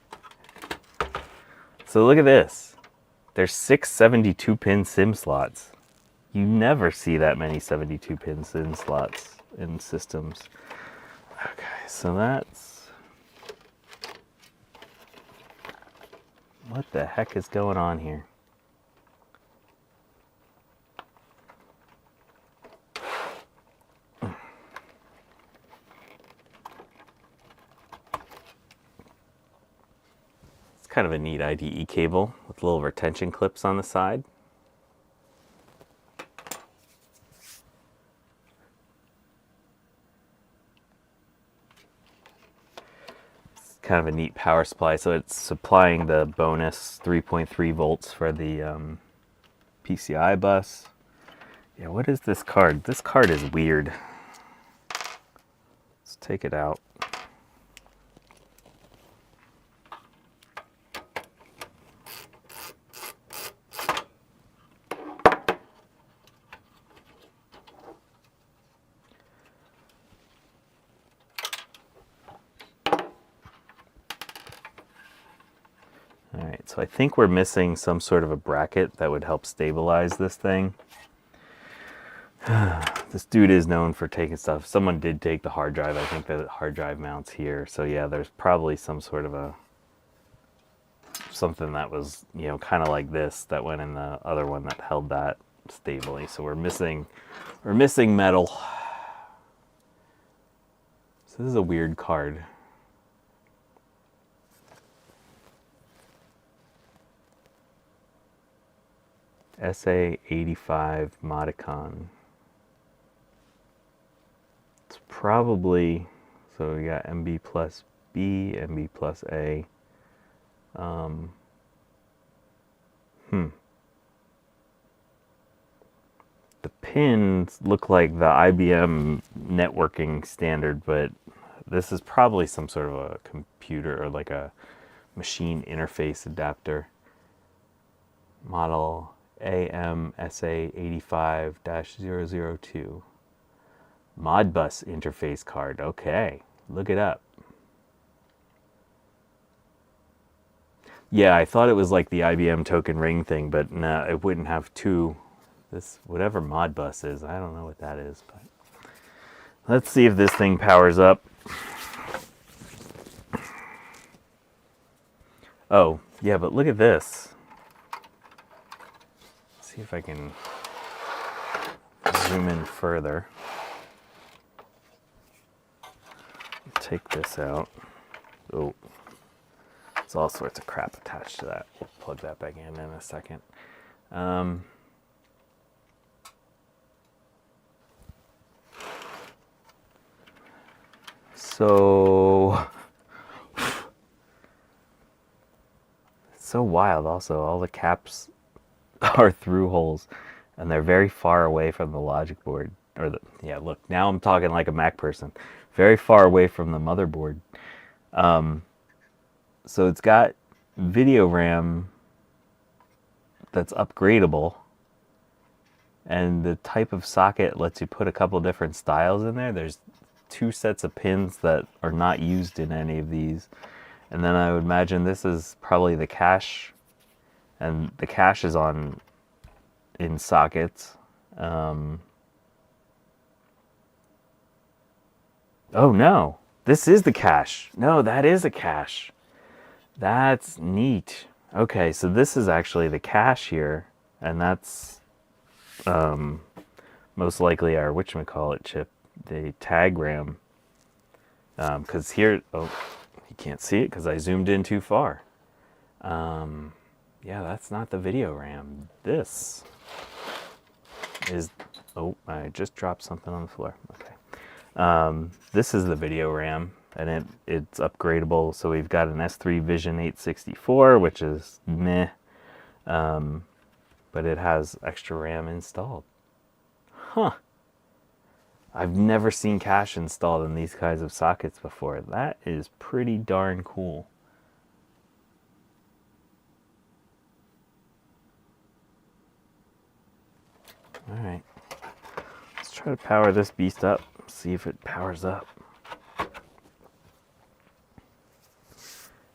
So look at this. There's 6 72-pin SIM slots. You never see that many 72-pin SIM slots in systems. Okay, so that's... What the heck is going on here? It's kind of a neat IDE cable with little retention clips on the side. Kind of a neat power supply, so it's supplying the bonus 3.3 volts for the PCI bus. Yeah, what is this card? This card is weird. Let's take it out. So I think we're missing some sort of a bracket that would help stabilize this thing. This dude is known for taking stuff. Someone did take the hard drive. I think the hard drive mounts here. So yeah, there's probably some sort of something that was, you know, kind of like this that went in the other one that held that stably. So we're missing metal. So this is a weird card. SA85 Modicon. It's probably, so we got MB plus B, MB plus A. The pins look like the IBM networking standard, but this is probably some sort of a computer or like a machine interface adapter. Model AMSA85-002. Modbus interface card. Okay, look it up. Yeah, I thought it was like the IBM token ring thing, but no, it wouldn't have two. This, whatever Modbus is, I don't know what that is, but let's see if this thing powers up. Oh, yeah, but look at this. See if I can zoom in further. Take this out. Oh, there's all sorts of crap attached to that. We'll plug that back in a second. So it's so wild. Also, all the caps are through holes, and they're very far away from the logic board. Or yeah, look, now I'm talking like a Mac person. Very far away from the motherboard. So it's got video RAM that's upgradable, and the type of socket lets you put a couple different styles in there. There's 2 sets of pins that are not used in any of these, and then I would imagine this is probably the cache, and the cache is in sockets. Oh no, this is the cache. No, that is a cache. That's neat. Okay, so this is actually the cache here, and that's most likely our whatchamacallit chip, the tag RAM. Because here, oh, you can't see it because I zoomed in too far. Yeah, that's not the video RAM. This is, oh, I just dropped something on the floor. Okay. This is the video RAM, and it's upgradable. So we've got an S3 Vision 864, which is meh, but it has extra RAM installed. Huh. I've never seen cache installed in these kinds of sockets before. That is pretty darn cool. All right, let's try to power this beast up, see if it powers up.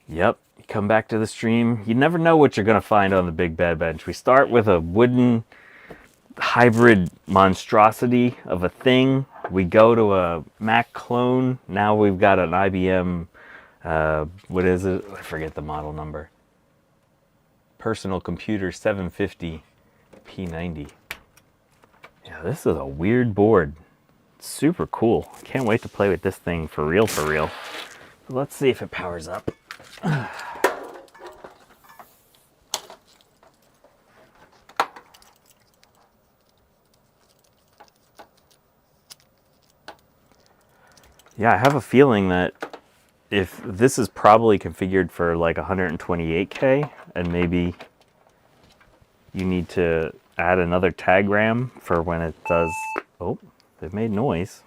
Yep, you come back to the stream. You never know what you're going to find on the BigBadBench. We start with a wooden hybrid monstrosity of a thing. We go to a Mac clone. Now we've got an IBM, what is it? I forget the model number. Personal Computer 750 P90. Yeah, this is a weird board. It's super cool. Can't wait to play with this thing for real, for real. Let's see if it powers up. Yeah, I have a feeling that if this is probably configured for like 128K, and maybe you need to add another tag RAM for when it does, oh, they've made noise.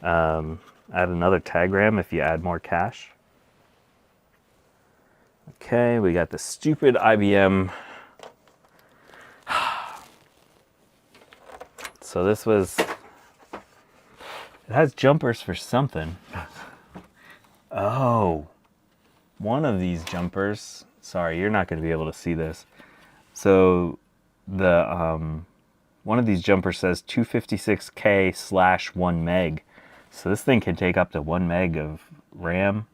Add another tag RAM if you add more cache. Okay, we got the stupid IBM. So this was, it has jumpers for something. Oh, one of these jumpers, sorry, you're not going to be able to see this. So the one of these jumpers says 256K/1 meg. So this thing can take up to 1 meg of RAM.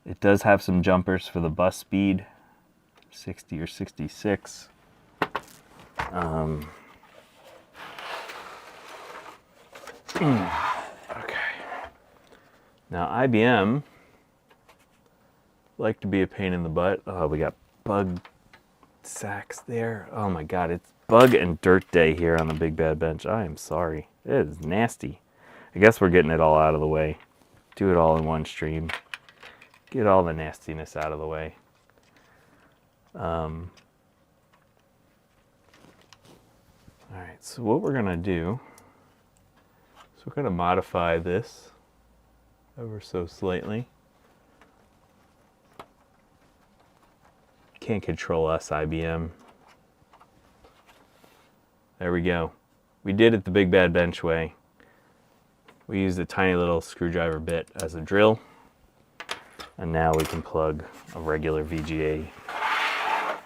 It does have some jumpers for the bus speed, 60 or 66. Okay. Now IBM like to be a pain in the butt. Oh, we got bug sacks there. Oh my God, it's bug and dirt day here on the BigBadBench. I am sorry. It is nasty. I guess we're getting it all out of the way. Do it all in one stream. Get all the nastiness out of the way. All right, so what we're gonna do is we're gonna modify this ever so slightly. Can't control us, IBM. There we go. We did it the BigBadBench way. We used a tiny little screwdriver bit as a drill. And now we can plug a regular VGA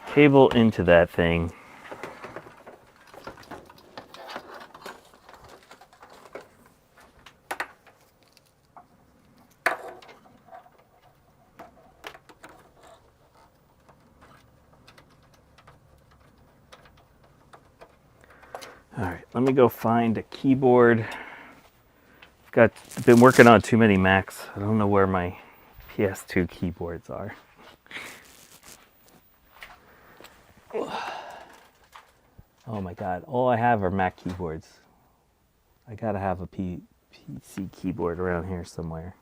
cable into that thing. All right, let me go find a keyboard. I've been working on too many Macs. I don't know where my PS2 keyboards are. Oh my God, all I have are Mac keyboards. I gotta have a PC keyboard around here somewhere.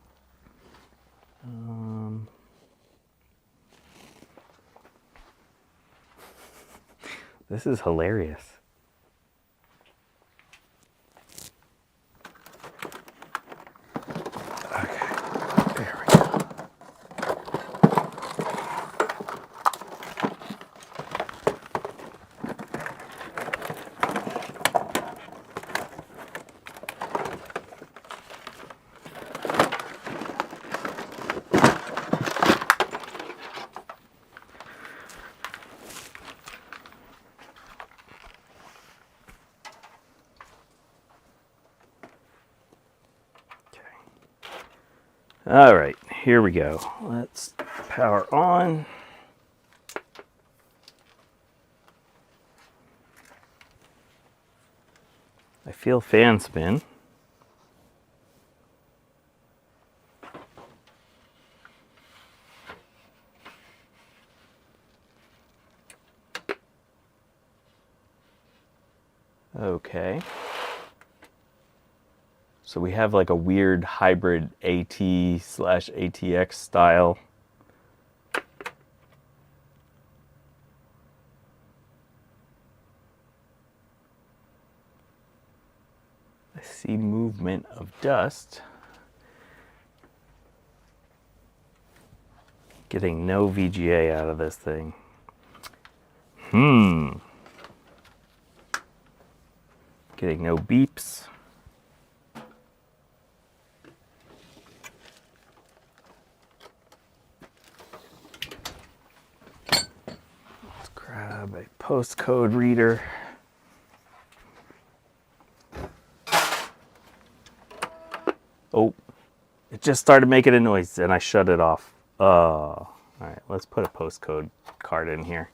This is hilarious. All right, here we go. Let's power on. I feel fan spin. Okay. So we have like a weird hybrid AT/ATX style. I see movement of dust. Getting no VGA out of this thing. Getting no beeps. Let's grab a postcode reader. Oh, it just started making a noise and I shut it off. All right, let's put a postcode card in here.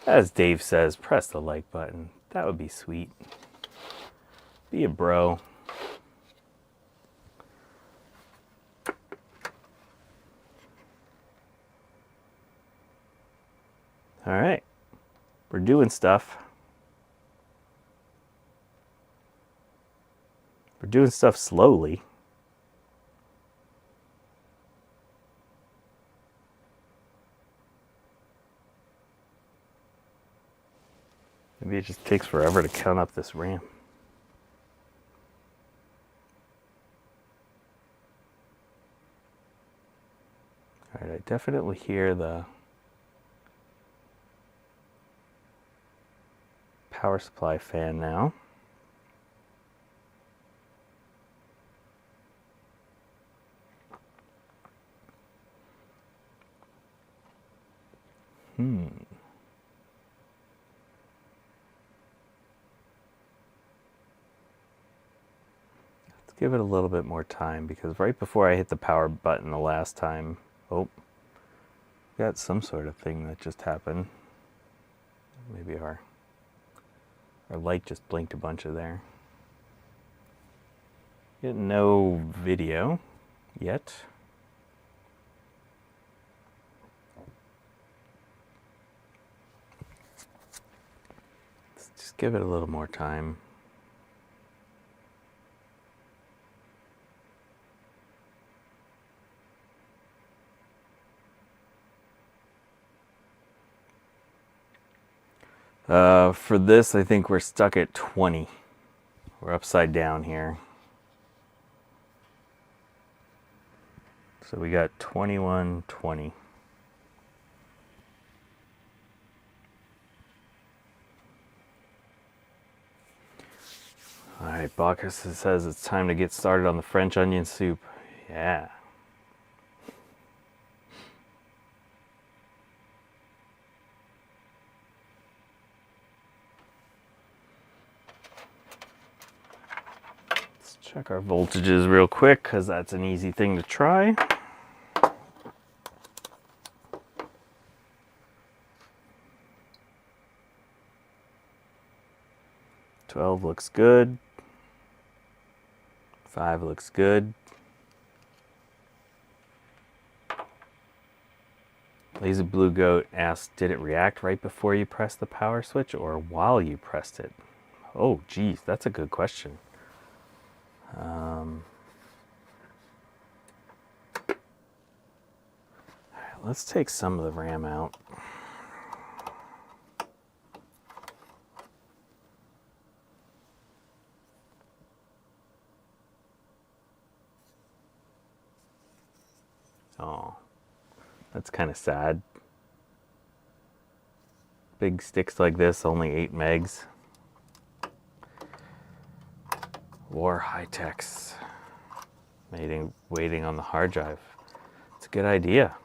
As Dave says, press the like button. That would be sweet. Be a bro. All right, we're doing stuff. We're doing stuff slowly. Maybe it just takes forever to count up this RAM. All right, I definitely hear the power supply fan now. Give it a little bit more time because right before I hit the power button the last time, oh, got some sort of thing that just happened. Maybe our light just blinked a bunch of there. Get no video yet. Let's just give it a little more time. For this, I think we're stuck at 20. We're upside down here. So we got 21, 20. All right, Bacchus says it's time to get started on the French onion soup. Yeah. Check our voltages real quick because that's an easy thing to try. $12 looks good. 5 looks good. Lazy Blue Goat asks, did it react right before you pressed the power switch or while you pressed it? Oh, geez, that's a good question. Let's take some of the RAM out. Oh, that's kind of sad. Big sticks like this, only 8 megs. War high-techs. Waiting on the hard drive. It's a good idea.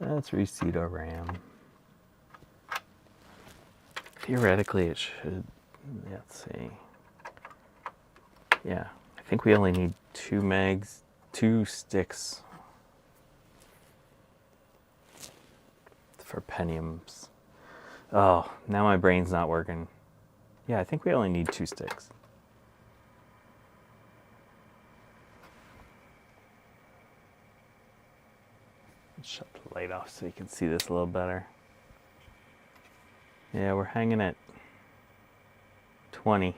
Let's reseat our RAM. Theoretically, it should, let's see. Yeah, I think we only need 2 sticks for Pentiums. Oh, now my brain's not working. Yeah, I think we only need 2 sticks. Shut the light off so you can see this a little better. Yeah, we're hanging at 20.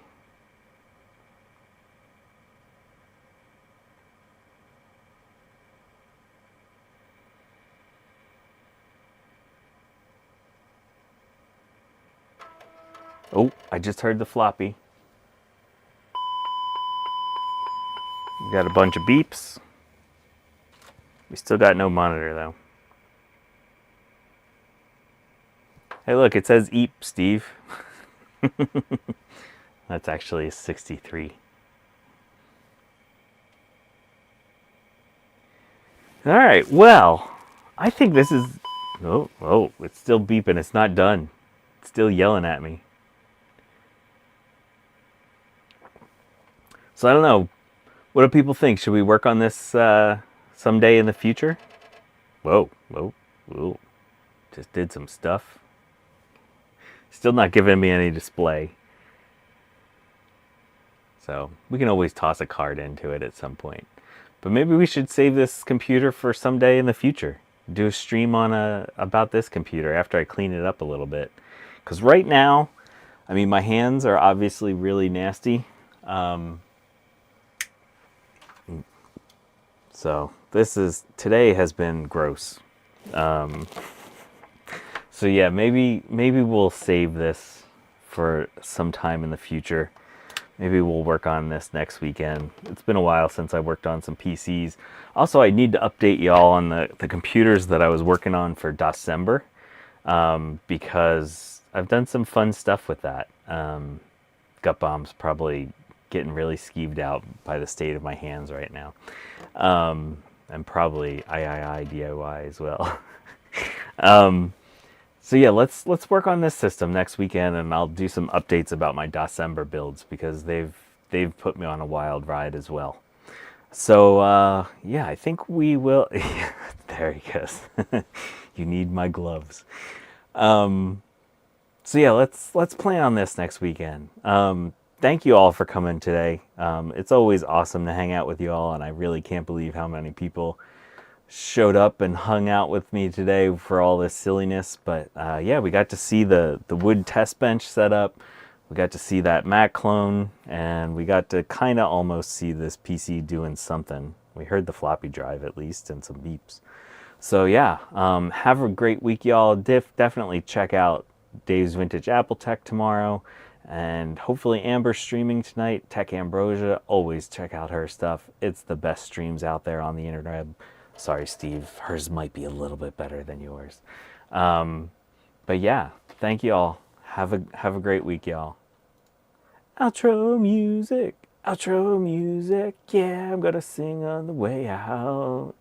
Oh, I just heard the floppy. We got a bunch of beeps. We still got no monitor though. Hey look, it says EEP, Steve. That's actually a 63. All right, well, I think this is... Oh, it's still beeping. It's not done. It's still yelling at me. So I don't know. What do people think? Should we work on this someday in the future? Whoa. Just did some stuff. Still not giving me any display. So we can always toss a card into it at some point. But maybe we should save this computer for someday in the future. Do a stream on about this computer after I clean it up a little bit. Because right now, I mean, my hands are obviously really nasty. So today has been gross. So yeah, maybe we'll save this for some time in the future. Maybe we'll work on this next weekend. It's been a while since I worked on some PCs. Also, I need to update y'all on the computers that I was working on for December, because I've done some fun stuff with that. Gut Bomb's probably getting really skeeved out by the state of my hands right now. And probably III DIY as well. So yeah, let's work on this system next weekend, and I'll do some updates about my December builds because they've put me on a wild ride as well. So yeah, I think we will. There he goes. You need my gloves. So yeah, let's plan on this next weekend. Thank you all for coming today. It's always awesome to hang out with you all, and I really can't believe how many people showed up and hung out with me today for all this silliness. But yeah, we got to see the wood test bench set up. We got to see that Mac clone, and we got to kind of almost see this PC doing something. We heard the floppy drive at least and some beeps. So yeah, have a great week, y'all. Definitely check out Dave's Vintage Apple Tech tomorrow, and hopefully Amber's streaming tonight. Tech Ambrosia, always check out her stuff. It's the best streams out there on the internet. Sorry, Steve, hers might be a little bit better than yours. But yeah, thank you all. Have a great week, y'all. Outro music, yeah, I'm gonna sing on the way out.